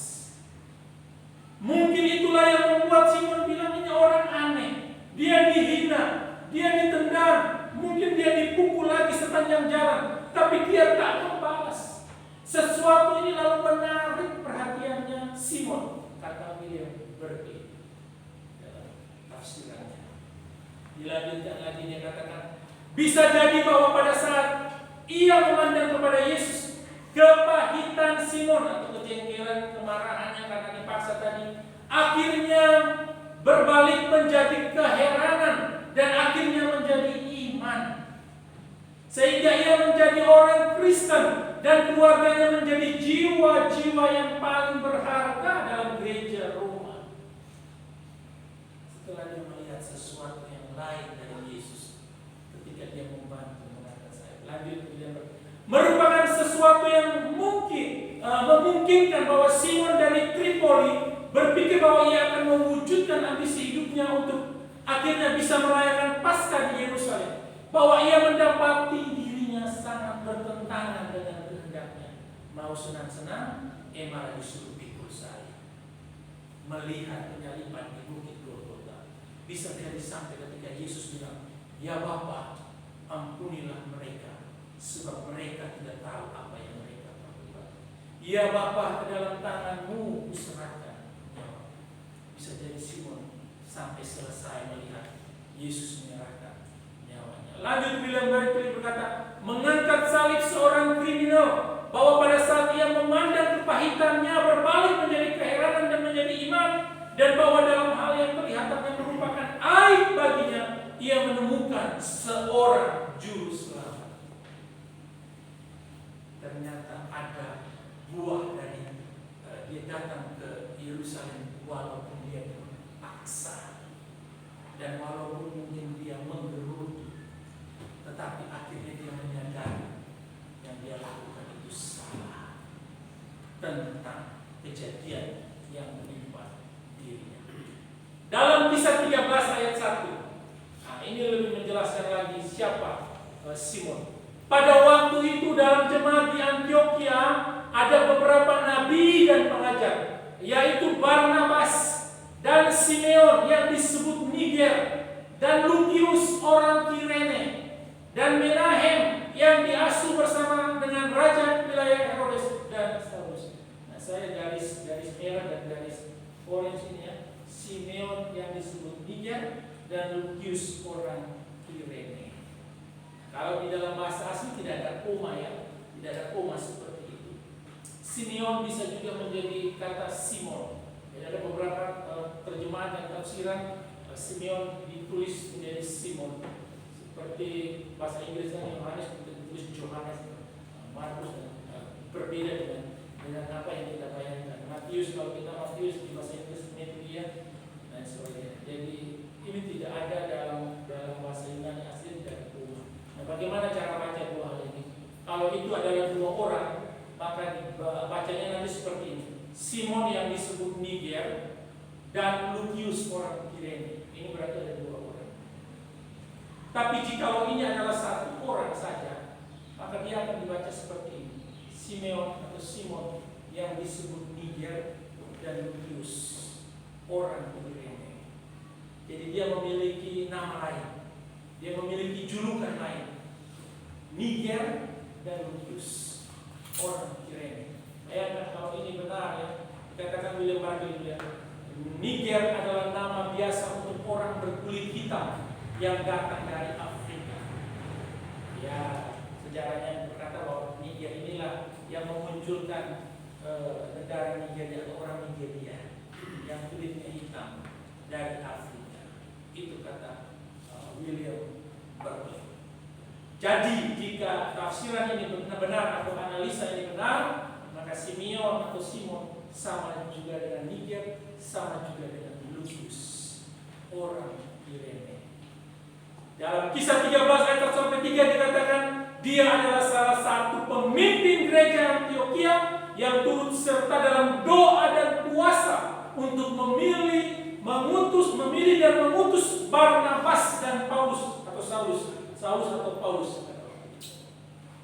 S2: Mungkin itulah yang membuat Simon bilang ini orang aneh. Dia dihina, dia ditendang, mungkin dia dipukul lagi sepanjang jalan, tapi dia tak membalas. Sesuatu ini lalu menarik perhatiannya Simon, kata William Barclay dalam tafsirannya. Dilanjutkan lagi, dia katakan, bisa jadi bahwa pada saat ia memandang kepada Yesus, kepahitan Simon atau kejengkelan, kemarahannya karena dipaksa tadi, akhirnya berbalik menjadi keheranan dan akhirnya menjadi iman. Sehingga ia menjadi orang Kristen dan keluarganya menjadi jiwa-jiwa yang paling berharga dalam gereja Roma. Setelah dia melihat sesuatu yang lain dari Yesus ketika dia membantu mengangkat sayap. Lanjut, dia merupakan sesuatu yang memungkinkan bahwa Simon dari Tripoli berpikir bahwa ia akan mewujudkan ambisi hidupnya untuk akhirnya bisa merayakan Paskah di Yerusalem. Bahwa ia mendapati dirinya sangat bertentangan dengan kehendaknya. Mau senang-senang, malah disuruh pikul salib. Melihat penyaliban di Bukit Golgota. Bisa jadi sampai ketika Yesus bilang, ya Bapa, ampunilah mereka, sebab mereka tidak tahu apa yang mereka perbuat. Ya Bapa, ke dalam tangan-Mu kuserahkan nyawa. bisa jadi Simon sampai selesai melihat Yesus menyerahkan nyawanya. Lanjut William Barclay berkata, mengangkat salib seorang kriminal, bahwa pada saat ia memandang kepahitannya berbalik menjadi keheranan dan menjadi iman, dan bahwa dalam hal yang kelihatannya merupakan aib baginya, ia menemukan seorang juru selamat. Ternyata ada buah dari dia datang ke Yerusalem walaupun dia terpaksa dan walaupun mungkin dia menggerutu, tetapi akhirnya dia menyadari yang dia lakukan itu salah tentang kejadian yang menimpa dirinya. Dalam Kisah 13 ayat 1, ini lebih menjelaskan lagi siapa Simon. Pada waktu itu dalam jemaat di Antioquia ada beberapa nabi dan pengajar, yaitu Barnabas dan Simeon yang disebut Niger, dan Lukius orang Kirene, dan Menahem yang diasuh bersama dengan raja wilayah Herodes dan Saulus. Nah, saya garis merah dan garis orange ini ya. Simeon yang disebut Niger dan Lukius orang Kirene. Kalau di dalam bahasa asli tidak ada koma ya, tidak ada koma seperti itu. Simeon bisa juga menjadi kata Simon. Jadi ada beberapa terjemahan dan tafsiran Simeon ditulis menjadi Simon. Seperti bahasa Inggrisnya Yohanes ditulis Johannes, Markus berbeda dengan apa yang kita bayangkan. Matius, kalau kita Matius di bahasa Inggris Matthew dan sebagainya. Jadi ini tidak ada dalam bahasa Yunani asli, tidak ada koma. Nah, bagaimana cara baca dua hal ini? Kalau itu adalah dua orang, maka bacanya nanti seperti ini. Simon yang disebut Niger dan Lukius orang Kirene. Ini berarti ada dua orang. Tapi jika ini adalah satu orang saja, maka dia akan dibaca seperti ini. Simeon atau Simon yang disebut Niger dan Lukius orang Kirene. Jadi dia memiliki nama lain. Dia memiliki julukan lain. Niger dan Lukius orang Kirene. Bayangkan kalau ini benar ya, dikatakan William Barclay ya. Niger adalah nama biasa untuk orang berkulit hitam yang datang dari Afrika. Ya, sejarahnya berkata bahwa Niger inilah yang memunculkan negara Nigeria atau orang Nigeria yang kulitnya hitam dari Afrika. Itu kata William Barclay. Jadi jika tafsiran ini benar atau analisa ini benar, maka Simeon atau Simon sama juga dengan Niger, sama juga dengan Lukius orang Kirene. Dalam Kisah 13 ayat 1-3 dikatakan dia adalah salah satu pemimpin gereja Antioquia yang turut serta dalam doa dan puasa untuk memilih dan mengutus Barnabas dan Paulus atau Saulus atau Paulus.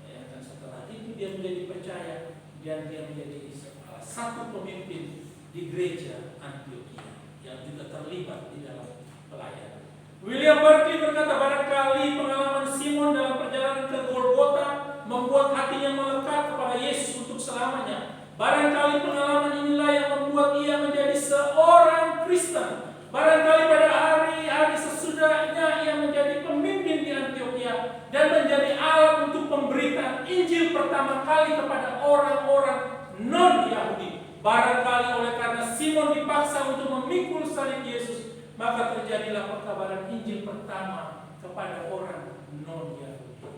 S2: Dan setelah itu dia menjadi percaya dan dia menjadi salah satu pemimpin di gereja Antioquia yang juga terlibat di dalam pelayanan. William Barclay berkata, barangkali pengalaman Simon dalam perjalanan ke Golgota membuat hatinya melekat kepada Yesus untuk selamanya. Barangkali pengalaman inilah yang membuat ia menjadi seorang Kristen. Barangkali pada hari-hari sesudahnya ia menjadi pemimpin di Antioquia dan menjadi alat untuk pemberitaan Injil pertama kali kepada orang-orang non-Yahudi. Barangkali oleh karena Simon dipaksa untuk memikul salib Yesus, maka terjadilah pekabaran Injil pertama kepada orang non-Yahudi.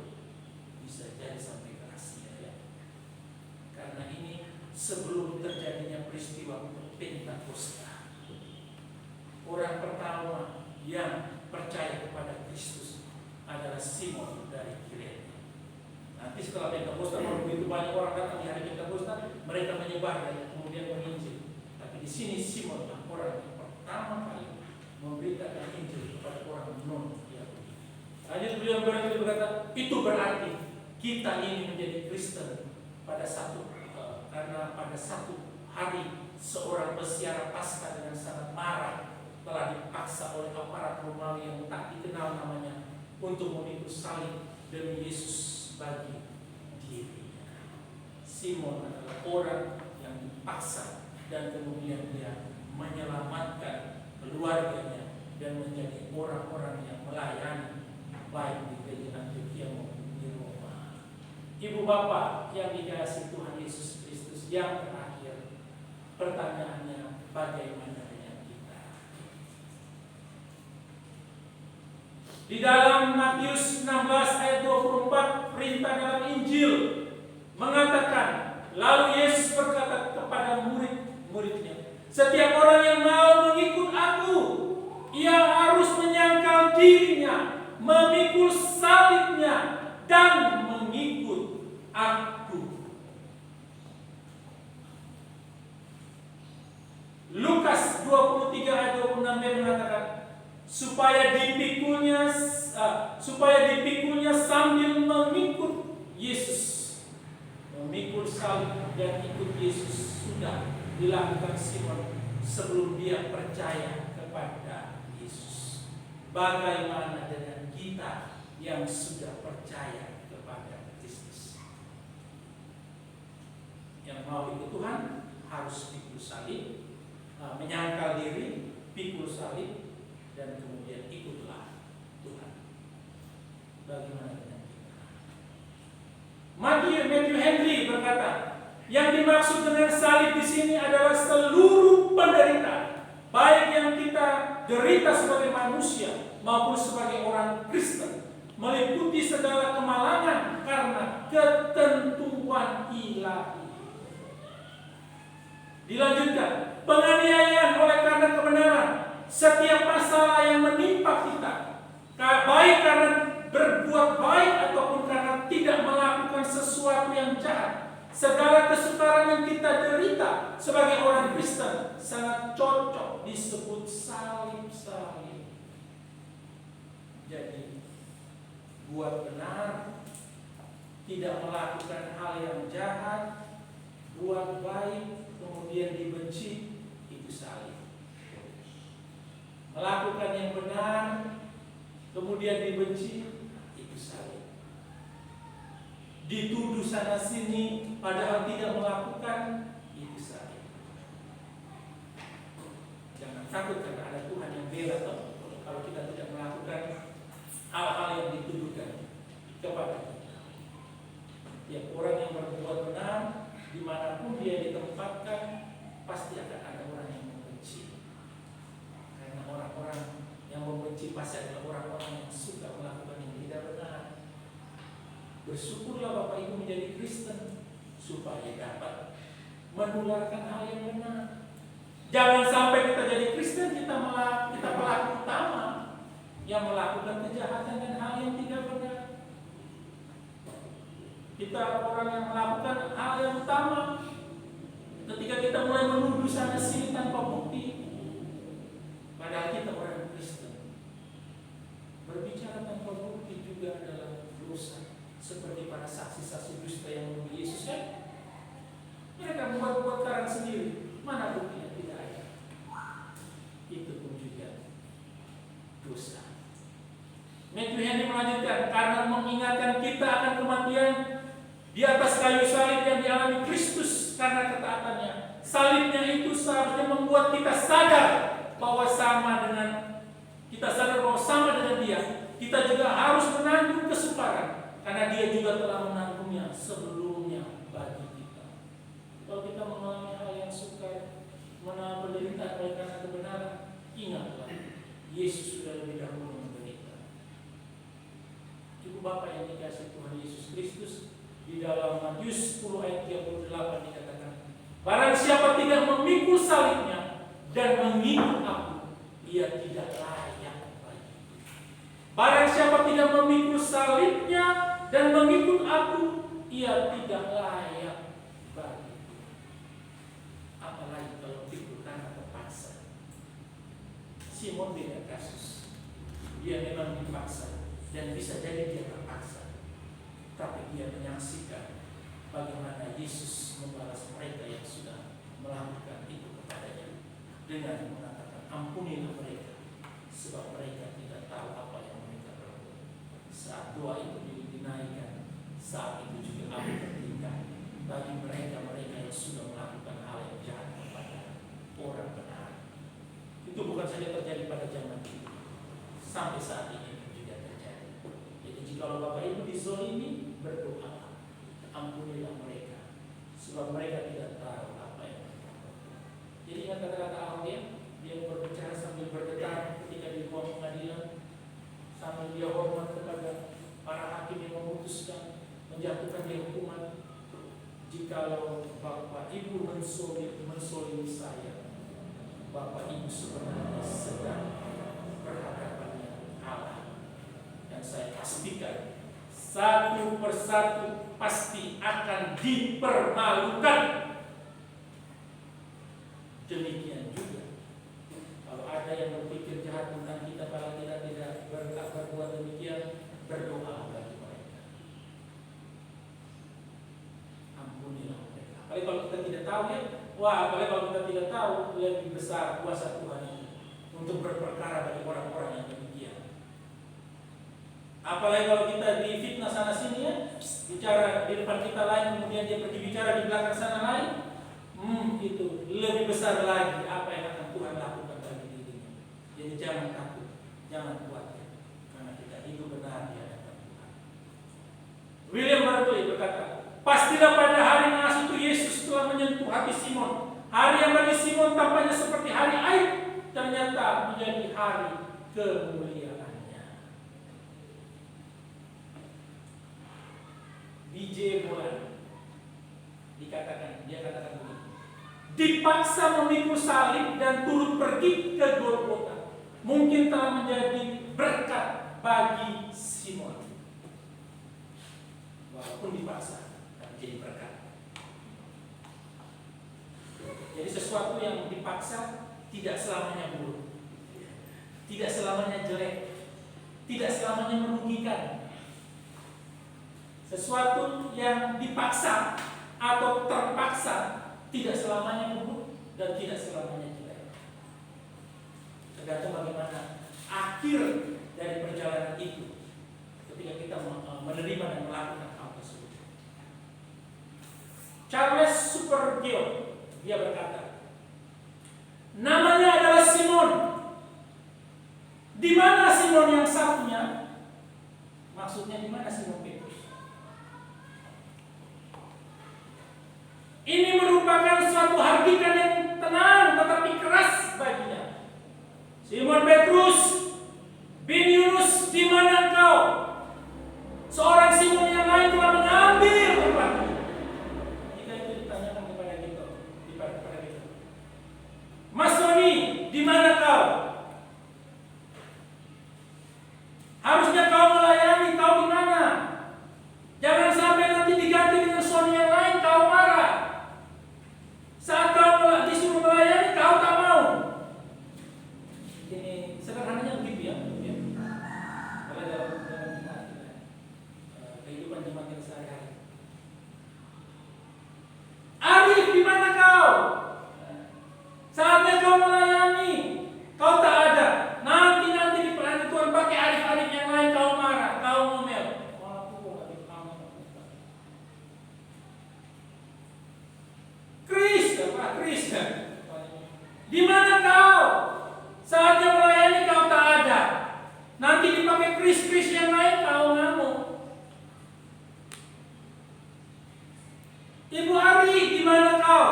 S2: Bisa jadi sampai ke Asia ya. Karena ini sebelum terjadinya peristiwa Pentakosta. Orang pertama yang percaya kepada Kristus adalah Simon dari Kirene. Nanti setelah Pentakosta, kalau begitu banyak orang datang di hari Pentakosta, mereka menyebar dan kemudian menginjil. Tapi di sini Simon adalah orang yang pertama kali memberitakan Injil kepada orang non-Yahudi. Lanjut beliau berkata, itu berarti kita ini menjadi Kristen karena pada satu hari seorang peziarah Paskah dengan sangat marah telah dipaksa oleh aparat Romawi yang tak dikenal namanya untuk memikul salib demi Yesus bagi dirinya. Simon adalah orang yang dipaksa dan kemudian dia menyelamatkan keluarganya, dan menjadi orang-orang yang melayani baik di gereja Antioquia maupun di Roma. Ibu bapak yang dikasihi Tuhan Yesus Kristus, yang terakhir, pertanyaannya, bagaimana dengan kita? Di dalam Matius 16 ayat 24, perintah dalam Injil mengatakan, lalu Yesus berkata kepada murid-muridnya, setiap orang yang mau mengikut aku, ia harus menyangkal dirinya, memikul salibnya, dan mengikut aku. Lukas 23 ayat 26 mengatakan, supaya dipikulnya sambil mengikut Yesus. Memikul salib dan ikut Yesus sudah dilakukan Simon sebelum dia percaya kepada Yesus. Bagaimana dengan kita yang sudah percaya kepada Kristus? Yang mau ikut Tuhan harus pikul salib, menyangkal diri, pikul salib, dan kemudian ikutlah Tuhan. Bagaimana dengan kita? Matthew Henry berkata, yang dimaksud dengan salib di sini adalah seluruh penderitaan, baik yang kita derita sebagai manusia maupun sebagai orang Kristen, meliputi segala kemalangan karena ketentuan ilahi. Dilanjutkan, penganiayaan oleh karena kebenaran, setiap masalah yang menimpa kita, baik karena berbuat baik ataupun karena tidak melakukan sesuatu yang jahat, segala kesukaran yang kita derita sebagai orang Kristen sangat cocok disebut salib-salib. Jadi, buat benar, tidak melakukan hal yang jahat, buat baik, kemudian dibenci, itu salib. Melakukan yang benar, kemudian dibenci, itu salib. Dituduh sana sini padahal tidak melakukan, itu salib. Jangan takut karena ada Tuhan yang bela. Kalau kita tidak melakukan hal-hal yang dituduhkan kepada kita. Ya, orang yang berbuat benar, dimanapun dia ditempatkan, pasti akan ada orang yang membenci. Karena orang-orang yang membenci pasti adalah orang-orang yang suka melakukan yang tidak benar. Bersyukurlah Bapak Ibu menjadi Kristen supaya dapat menularkan hal yang benar. Jangan sampai kita jadi Kristen, kita pelaku utama yang melakukan kejahatan dan hal yang tidak benar. Kita orang yang melakukan hal yang utama, ketika kita mulai menuduh sana sini tanpa bukti, padahal kita orang Kristen. Berbicara tanpa bukti juga adalah dosa, seperti para saksi-saksi dusta yang menuduh Yesus kan? Mereka membuat karang sendiri, mana buktinya? Tidak ada. Itu pun juga dosa. Matthew Henry melanjutkan, karena mengingatkan kita akan kematian di atas kayu salib yang dialami Kristus karena ketaatannya. Salibnya itu seharusnya membuat kita sadar bahwa sama dengan dia, kita juga harus menanggung kesukaran karena dia juga telah menanggungnya sebelumnya bagi kita. Kalau kita mengalami hal yang sukar, menderita oleh karena kebenaran, ingatlah Yesus sudah lebih dahulu menderita. Ibu bapak yang dikasihi Tuhan Yesus Kristus, di dalam Matius 10 ayat 38 dikatakan, barang siapa tidak memikul salibnya dan mengikut aku, ia tidak layak bagi. Barang siapa tidak memikul salibnya dan mengikut aku, ia tidak layak bagi. Apalagi kalau pikul karena terpaksa. Simon beda kasus. Dia memang dipaksa dan bisa jadi dia terpaksa. Tapi dia menyaksikan bagaimana Yesus membalas mereka yang sudah melakukan itu kepadanya dengan mengatakan, ampunilah mereka sebab mereka tidak tahu apa yang mereka perbuat. Saat doa itu dinaikkan, saat itu juga api tertinggal bagi mereka yang sudah melakukan hal yang jahat kepada orang benar. saja terjadi pada zaman itu, sampai saat ini juga terjadi. Jadi jika Bapak Ibu dizolimi, berdoa, ampunilah mereka, sebab mereka tidak tahu apa yang mereka lakukan. Jadi ingat kata-kata Ahok dia berbicara sambil bergetar ketika di ruang pengadilan, sambil dia hormat kepada para hakim yang memutuskan menjatuhkan dia hukuman. Jikalau Bapak Ibu mensolimi saya, Bapak Ibu sebenarnya sedang berhadapan dengan Allah. Dan saya pastikan satu persatu pasti akan dipermalukan. Demikian juga kalau ada yang berpikir jahat tentang kita, kalau kita tidak berbuat demikian, berdoa bagi mereka, ampunilah mereka. Apalagi kalau kita tidak tahu apalagi kalau kita tidak tahu lebih besar kuasa Tuhan itu untuk berperkara bagi orang-orang yang demikian. Apalagi kalau kita difitnah sana sini bicara di depan kita lain, kemudian dia pergi bicara di belakang sana lain, itu lebih besar lagi apa yang akan Tuhan lakukan bagi dirinya. Jadi jangan takut, jangan khawatir, karena kita itu benar di hadapan Tuhan. William Barclay berkata, pastilah pada hari naas itu Yesus telah menyentuh hati Simon. Hari yang bagi Simon tampaknya seperti hari aib, ternyata menjadi hari kemuliaannya. B.J. Bolan dia katakan begini, dipaksa memikul salib dan turut pergi ke Golgota mungkin telah menjadi berkat bagi Simon. Walaupun dipaksa menjadi berkat. Jadi sesuatu yang dipaksa tidak selamanya buruk, tidak selamanya jelek, tidak selamanya merugikan. Sesuatu yang dipaksa atau terpaksa tidak selamanya buruk dan tidak selamanya jelek. Tergantung bagaimana akhir dari perjalanan itu ketika kita menerima dan melakukan hal tersebut. Charles Spurgeon dia berkata, namanya adalah Simon. Di mana Simon yang satunya? Maksudnya di mana Simon Petrus? Ini merupakan suatu hakikat yang tenang tetapi keras baginya. Simon Petrus bin Yunus, di mana engkau? Seorang Simon yang lain telah mengambil tempatmu. Jika itu ditanyakan kepada kita, Mas Tony, di mana kau? Harusnya kau melayani, kau di mana? Jangan sampai nanti diganti dengan Sony yang lain, kau marah. Saat kau disuruh melayani, kau tak mau. Ini sederhananya begitu ya. Kalau dalam kehidupan jemaat kita sehari-hari. Arif, di mana kau? Saatnya kau melayani, kau tak ada. Nanti di pelan Tuhan pakai Arif-Arif yang lain, kau marah, kau ngomel. Kris, di mana kau? Saatnya melayani, kau tak ada. Nanti dipakai Kris yang lain, kau ngamuk. Ibu Ari, di mana kau?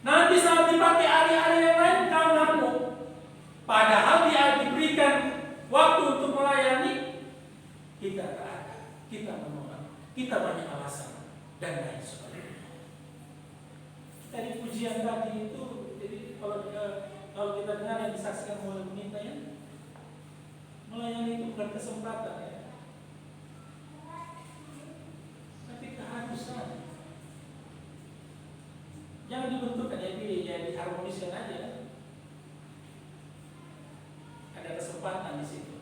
S2: Nanti saat dipakai Ari yang lain, kau ngamuk. Padahal dia diberikan waktu untuk melayani, kita tak ada, kita menolak, kita banyak alasan dan lain sebagainya. Tadi pujian tadi itu, jadi kalau kita dengar yang disaksikan oleh peminta ya, melayani itu bukan kesempatan ya, tapi keharusan. Jangan dibenturkan ya diharmoniskan aja. Ada kesempatan di situ,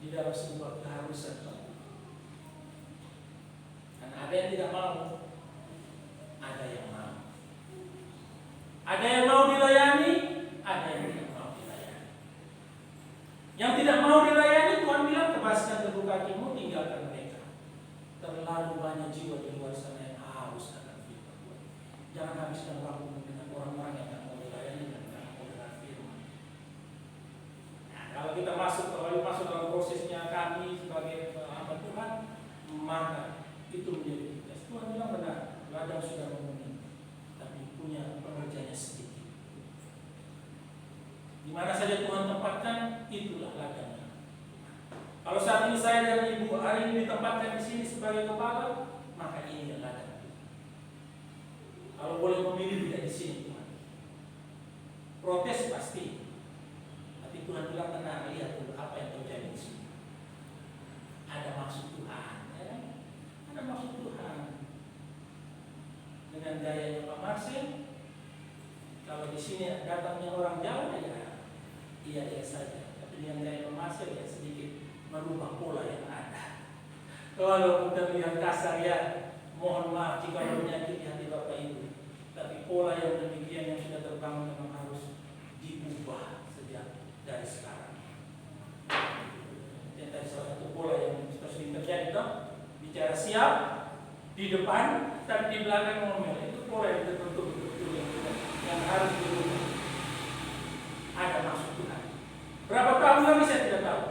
S2: di dalam sebuah keharusan. Karena ada yang tidak mau, ada yang mau. Ada yang mau dilayani, ada yang tidak mau dilayani. Yang tidak mau dilayani, Tuhan bilang, tebaskan kedua kakimu, tinggalkan mereka. Terlalu banyak jiwa di luar sana yang haus akan firman Tuhan. Jangan habiskan waktu dengan orang-orang yang tidak mau dilayani dan tidak mau dengar firman. kita kalau masuk dalam prosesnya kami sebagai hamba Tuhan, maka itu menjadi tugas. Tuhan bilang benar, ladang sudah memenuhi, tapi punya pengerjanya sedikit. Di mana saja Tuhan tempatkan, itulah ladangnya. Kalau saat ini saya dan ibu hari ini ditempatkan di sini sebagai kepala, maka ini ladang. Kalau boleh memilih tidak di sini Tuhan. Protes pasti. Tapi Tuhan bilang tenang, lihat dulu apa yang terjadi di sini. Ada maksud Tuhan, ya? Ada maksud Tuhan. Dengan gayanya Pak Marsil, kalau di sini datangnya orang Jawa ya, iya saja. Tapi dengan gaya Pak Marsil ya sedikit merubah pola yang ada. Kalau kita lihat kasar ya, mohon maaf jika menyakiti hati Bapak Ibu. Tapi pola yang demikian yang sudah terbangun memang harus diubah sejak dari sekarang. Yang tadi salah satu pola yang sering terjadi toh, bicara siap di depan, tapi di belakang ngomel. Itu pola yang terbentuk betul yang harus diubah. Ada maksud Tuhan. Berapa tahun lagi saya tidak tahu.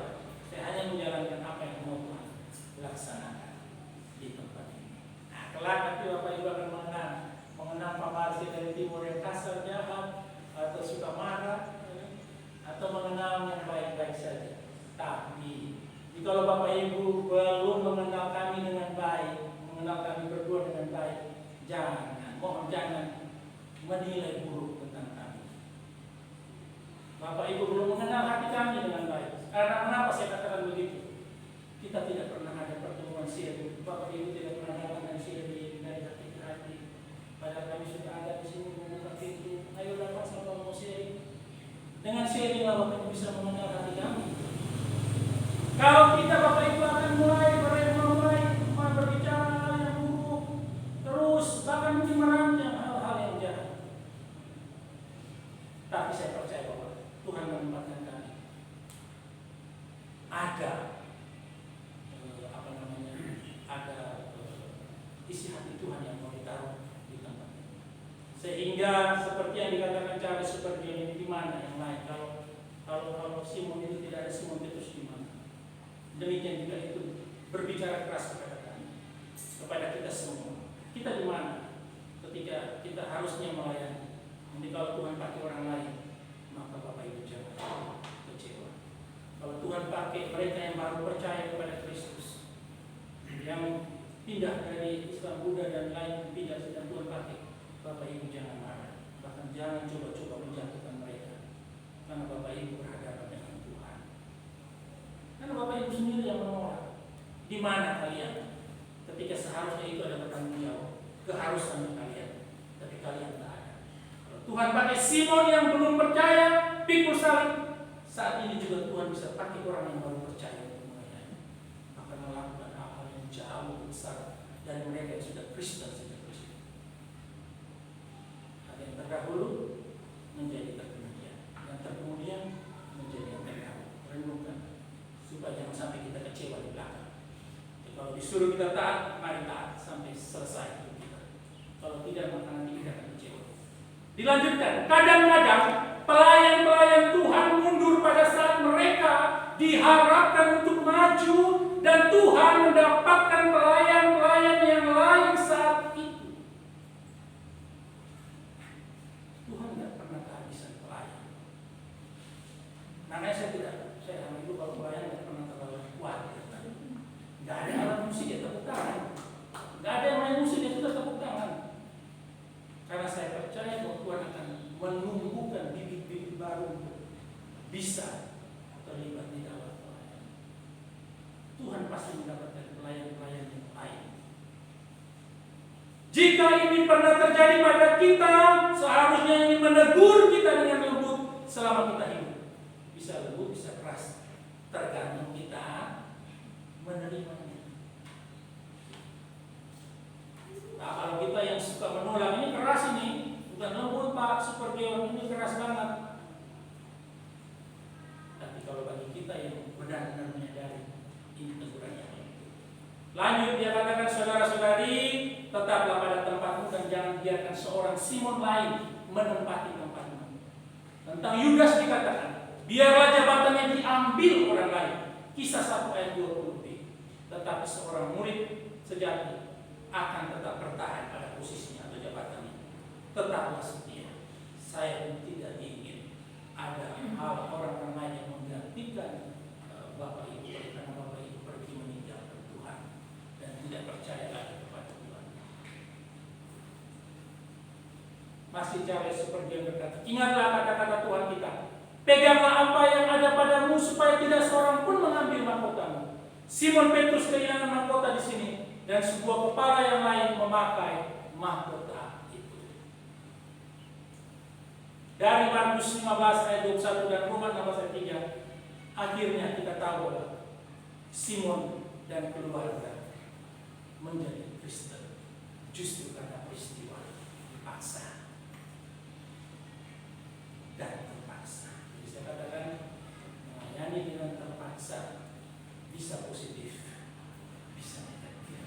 S2: Saya hanya menjalankan apa yang mau Tuhan laksanakan di tempat ini. Nah, kelak nanti Bapak Ibu akan mengenang Pak Marsil dari timur yang kasar jahat atau suka marah, atau mengenal yang baik-baik saja. Tapi jika Bapak Ibu belum mengenal kami dengan baik, mengenal kami berdua dengan baik, mohon jangan menilai buruk tentang kami. Bapak Ibu belum mengenal hati kami dengan baik. Karena kenapa saya katakan begitu? Kita tidak pernah ada pertemuan sharing. Bapak Ibu tidak pernah datang dan sharing dari hati ke hati. Padahal kami sudah ada di sini membuka pintu. Ayo datang sama mau sharing. Dengan sharing lah Bapak Ibu bisa mengenal hati kami. Kalau kita Bapak Ibu akan mulai berbicara yang buruk, terus bahkan mungkin merancang hal-hal yang jahat. Tapi saya percaya bahwa Tuhan menempatkan kami. Ada isi hati Tuhan yang mau ditaruh di tempat ini. Sehingga seperti yang dikatakan Charles seperti ini di mana yang lain. Kalau Simon itu tidak ada Simon Petrus di mana. Demikian juga itu berbicara keras kepada kami, kepada kita semua. Kita di mana? Ketika kita harusnya melayani. Nanti kalau Tuhan pakai orang lain, maka Bapak Ibu jangan kecewa. Kalau Tuhan pakai mereka yang baru percaya kepada Kristus, yang pindah dari Islam, Buddha dan lain pindah sedang Tuhan pakai, Bapak Ibu jangan marah. Bahkan jangan coba-coba menjatuhkan mereka. Karena Bapak Ibu berhadapan dengan Tuhan. Karena Bapak Ibu sendiri yang menolak. Di mana kalian? Ketika seharusnya itu ada bertanggung jawab, keharusan kalian, tapi kalian tak ada. Kalau Tuhan pakai Simon yang belum percaya, pikul salib, saat ini juga Tuhan bisa pakai orang yang baru percaya untuk melayani. Akan melakukan hal-hal yang jauh besar dari mereka yang sudah Kristen sejak kecil. Ada yang terdahulu menjadi terkemudian, yang terkemudian menjadi yang terdahulu. Renungkan supaya jangan sampai kita kecewa di belakang. Kalau disuruh kita taat, mari taat sampai selesai hidup kita. Kalau tidak, maka nanti kita akan kecewa. Dilanjutkan, kadang-kadang pelayan-pelayan Tuhan mundur pada saat mereka diharapkan untuk maju, dan Tuhan mendapatkan pelayan-pelayan yang lain saat itu. Tuhan tidak pernah kehabisan pelayan. Makanya saya sama ibu kalau pelayan tidak pernah terlalu kuat. Tidak ada alat musik ya tepuk tangan. Tidak ada yang main musik ya sudah tepuk tangan. Karena saya percaya bahwa Tuhan akan menumbuhkan bibit-bibit baru untuk bisa terlibat di dalam pelayanan. Tuhan pasti mendapatkan pelayan-pelayan yang lain. Jika ini pernah terjadi pada kita, seharusnya ini menegur kita dengan lembut selama kita hidup. Bisa lembut, bisa keras, tergantung kita menerimanya. Nah, kalau kita yang suka menolak, ini keras ini, bukan lembut Pak, super geon, ini keras banget. Tapi kalau bagi kita yang benar-benar menyadari, ini teguran yang baik. Lanjut dia katakan, saudara-saudari, tetaplah pada tempatmu dan jangan biarkan seorang Simon lain menempati tempatmu. Tentang Yudas dikatakan, biarlah jabatannya diambil orang lain. Kisah 1 ayat 20b. Tetapi seorang murid sejati akan tetap bertahan pada posisinya atau jabatannya. Tetaplah setia. Saya pun tidak ingin ada hal orang lain yang menggantikan Bapak Ibu, karena Bapak Ibu pergi meninggalkan Tuhan dan tidak percaya lagi kepada Tuhan. Masih Charles Spurgeon berkata, ingatlah kata-kata Tuhan kita. Peganglah apa yang ada padamu supaya tidak seorang pun mengambil mahkotamu. Simon Petrus kehilangan mahkota di sini dan sebuah kepala yang lain memakai mahkota itu. Dari Markus 15 ayat 21 dan Roma 16 ayat 3, akhirnya kita tahu bahwa Simon dan keluarga menjadi Kristen justru karena peristiwa dipaksa dan terpaksa. Jadi saya katakan melayani dengan terpaksa bisa positif, bisa negatif.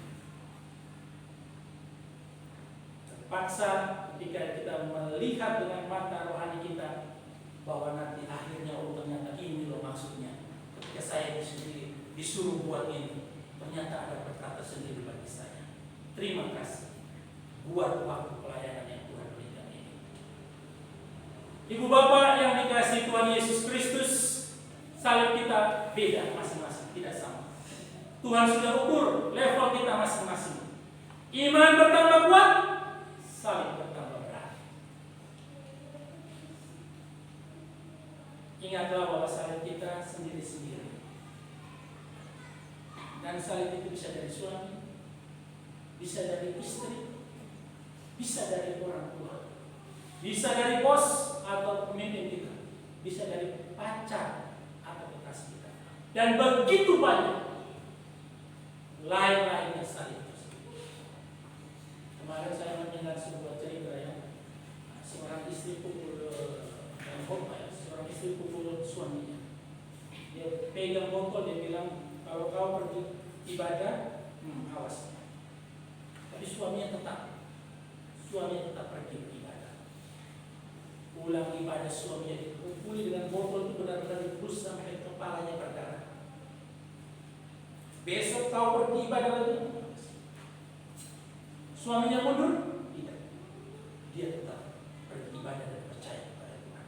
S2: Terpaksa ketika kita melihat dengan mata rohani kita bahwa nanti akhirnya ternyata ini loh maksudnya. Ketika saya disuruh buat ini, ternyata ada berkata sendiri bagi saya. Terima kasih buat waktu pelayanan yang Tuhan berikan ini. Ibu bapak yang dikasihi Tuhan Yesus Kristus, salib kita beda masing-masing, tidak sama. Tuhan sudah ukur level kita masing-masing. Iman bertambah kuat, salib bertambah berat. Ingatlah bahwa salib kita sendiri-sendiri. Dan salib itu bisa dari suami, bisa dari istri, bisa dari orang tua, bisa dari bos atau pemimpin kita, bisa dari pacar atau kekasih kita. Dan begitu banyak lain-lainnya salib tersebut. Kemarin saya mendengar sebuah cerita yang seorang istri pukul seorang istri pukul suaminya. Dia pegang botol, dia bilang, kalau kau pergi ibadah, awas. Tapi suaminya tetap pergi beribadah. Pulang ibadah suaminya dipukuli dengan botol itu benar-benar dipus sampai kepalanya berdarah. Besok kau pergi ibadah lagi. Suaminya mundur? Tidak. Dia tetap beribadah dan percaya kepada Tuhan.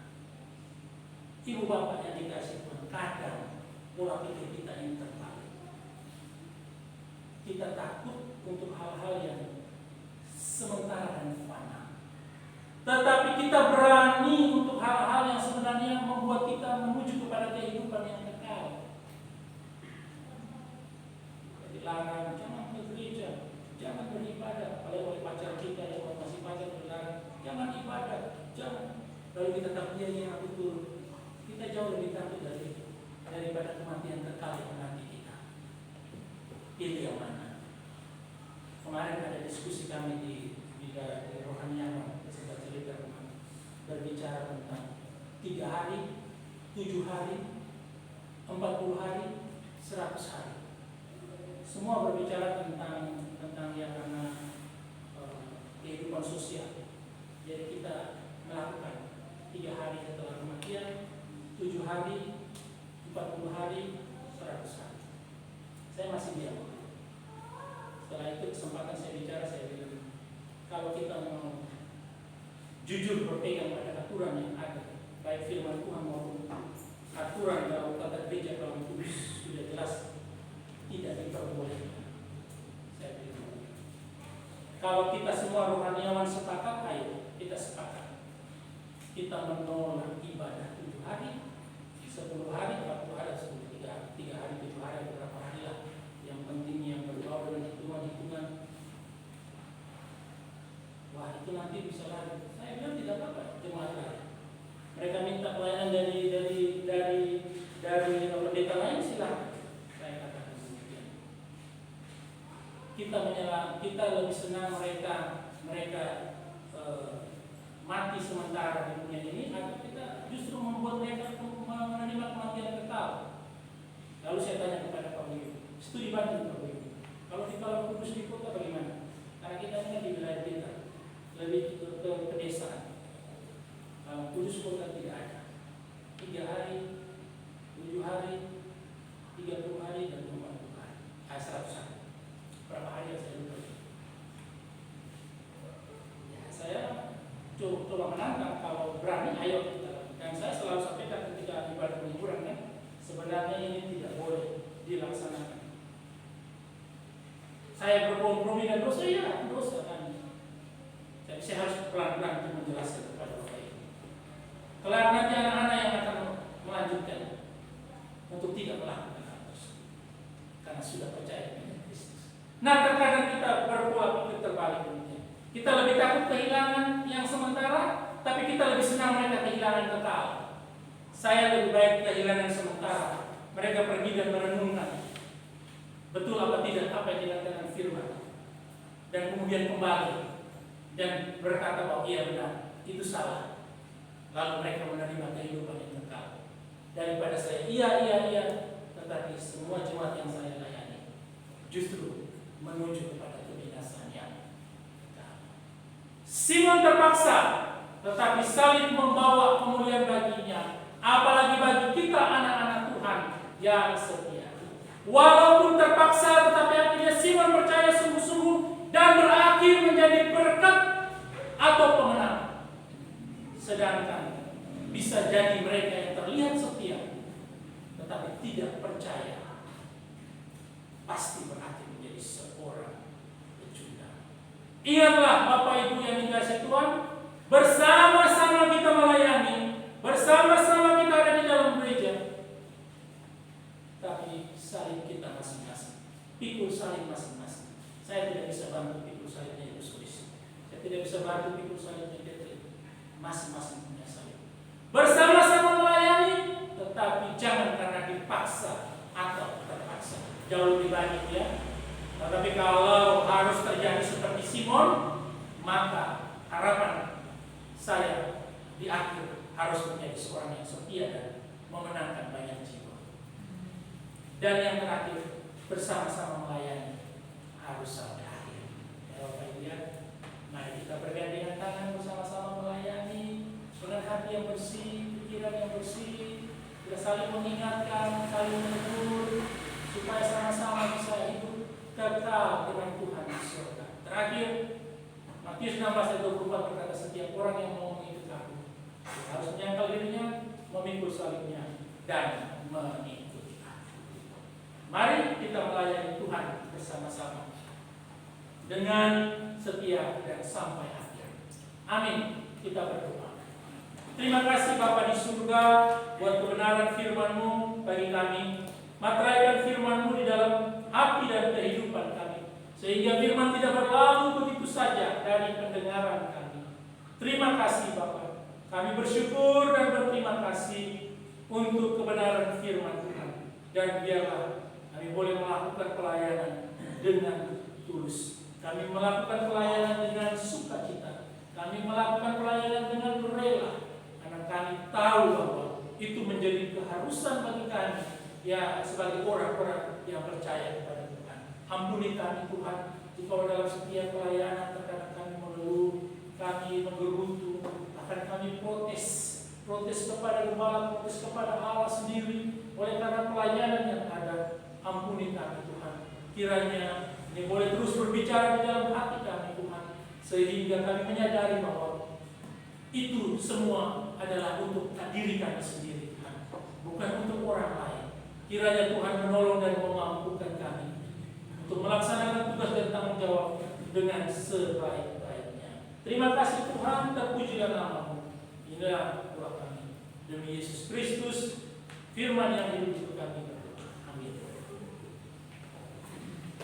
S2: Ibu bapak yang dikasih Tuhan, kadang pola pikir kita ini terbalik. Kita takut untuk hal-hal yang sementara dan fana. Tetapi kita berani untuk hal-hal yang sebenarnya membuat kita menuju kepada kehidupan yang kekal. Dilarang, jangan ke gereja, jangan beribadah. Apalagi oleh pacar kita yang masih pacar dilarang, jangan ibadah, jangan. Lalu kita takut ya aku turun. Kita jauh lebih takut daripada kematian kekal yang menanti kita. Pilih yang mana? Kemarin ada diskusi kami di Rohaniawan, saya cerita kemarin, berbicara tentang 3 hari, 7 hari, 40 hari, 100 hari. Semua berbicara tentang yang karena kehidupan sosial. Jadi kita melakukan 3 hari setelah kematian, 7 hari, 40 hari, 100 hari. Saya masih diam. Setelah itu kesempatan saya bicara, saya bilang, kalau kita mau jujur berpegang pada aturan yang ada, baik firman Tuhan maupun aturan dalam tata gereja dalam kudus sudah jelas tidak diperbolehkan. Saya bilang, kalau kita semua rohaniawan sepakat, ayo kita sepakat. Kita menolak ibadah 7 hari, 10 hari, 40 hari, 3 hari, 7 hari, beberapa hari lah. Yang penting yang berbau dengan hitungan. Wah, itu nanti bisa lari. Saya bilang tidak apa-apa, jemaat lari. Mereka minta pelayanan dari pendeta lain, silakan. Saya katakan demikian. Kita lebih senang mereka mati sementara di dunia ini, atau kita justru membuat mereka menerima kematian kekal. Lalu saya tanya kepada Pak Wiyu, studi banding Pak Wiyu, kalau di Kalau Kudus di kota bagaimana? Karena kita ini di wilayah kita, lebih ke pedesaan. Kudus kota tidak ada. 3 hari menantang, kalau berani ayo kita lakukan. Dan saya selalu sampaikan ketika ibadah penghiburan kan, sebenarnya ini tidak boleh dilaksanakan. Saya berkompromi dengan dosa, ya dosa kan. Jadi saya harus pelan-pelan untuk menjelaskan kepada Bapak Ibu. Kelak nanti anak-anak yang akan melanjutkan untuk tidak melakukan hal tersebut karena sudah percaya dengan Kristus. Nah, terkadang kita berpola pikir terbalik demikian. Kita lebih takut kehilangan yang sementara, tapi kita lebih senang mereka kehilangan kekal. Saya lebih baik kehilangan sementara. Mereka pergi dan merenungkan betul apa tidak apa yang dikatakan firman, dan kemudian kembali dan berkata bahwa iya benar, itu salah. Lalu mereka menerima kehidupan yang kekal. Daripada saya iya, tetapi semua jemaat yang saya layani justru menuju kepada kebinasaan yang kekal. Simon terpaksa, tetapi saling membawa kemuliaan baginya, apalagi bagi kita anak-anak Tuhan yang setia. Walaupun terpaksa, tetapi akhirnya Simon percaya sungguh-sungguh dan berakhir menjadi berkat atau pemenang. Sedangkan bisa jadi mereka yang terlihat setia tetapi tidak percaya, pasti berakhir menjadi seorang pecundang. Ingatlah Bapak Ibu yang dikasihi Tuhan, bersama-sama kita melayani, bersama-sama kita ada di dalam gereja, tapi saling kita masing-masing, pikul saling masing-masing. Saya tidak bisa bantu pikul salibnya Ibu Sulis, saya tidak bisa bantu pikul salibnya Detri. Masing-masing punya salib. Bersama-sama melayani, tetapi jangan karena dipaksa atau terpaksa. Jauh lebih baik ya. Tetapi kalau harus terjadi seperti Simon, maka harapan saya di akhir harus menjadi seorang yang setia dan memenangkan banyak jiwa. Dan yang terakhir, bersama-sama melayani harus sampai akhir. Ya Bapak Ibu ya, mari kita bergandengan tangan bersama-sama melayani dengan hati yang bersih, pikiran yang bersih. Kita saling mengingatkan, saling menegur, supaya sama-sama bisa hidup kekal dengan Tuhan di surga. Terakhir, Matius 16 ayat 24 berkata, setiap orang yang mau mengikuti aku harus menyangkal dirinya, memikul salibnya, dan mengikuti aku. Mari kita melayani Tuhan bersama-sama dengan setia dan sampai akhir. Amin. Kita berdoa. Terima kasih Bapa di surga buat kebenaran firman-Mu bagi kami. Materaikan firman-Mu di dalam hati dan kehidupan kami, sehingga firman tidak berlalu begitu saja dari pendengaran kami. Terima kasih Bapa. Kami bersyukur dan berterima kasih untuk kebenaran firman Tuhan. Dan biarlah kami boleh melakukan pelayanan dengan tulus. Kami melakukan pelayanan dengan sukacita. Kami melakukan pelayanan dengan rela. Karena kami tahu bahwa itu menjadi keharusan bagi kami, ya, sebagai orang-orang yang percaya kepada Tuhan. Ampuni kami Tuhan, jika dalam setiap pelayanan terkadang kami mengeluh, kami menggerutu, akan kami protes kepada gembala, protes kepada Allah sendiri, oleh karena pelayanan yang ada. Ampuni kami Tuhan. Kiranya ini boleh terus berbicara di dalam hati kami Tuhan, sehingga kami menyadari bahwa itu semua adalah untuk diri kami sendiri Tuhan, bukan untuk orang lain. Kiranya Tuhan menolong dan memampukan kami untuk melaksanakan tugas dan tanggung jawab dengan sebaik-baiknya. Terima kasih Tuhan, terpujilah nama-Mu. Inilah doa kami demi Yesus Kristus, firman yang hidup untuk kami.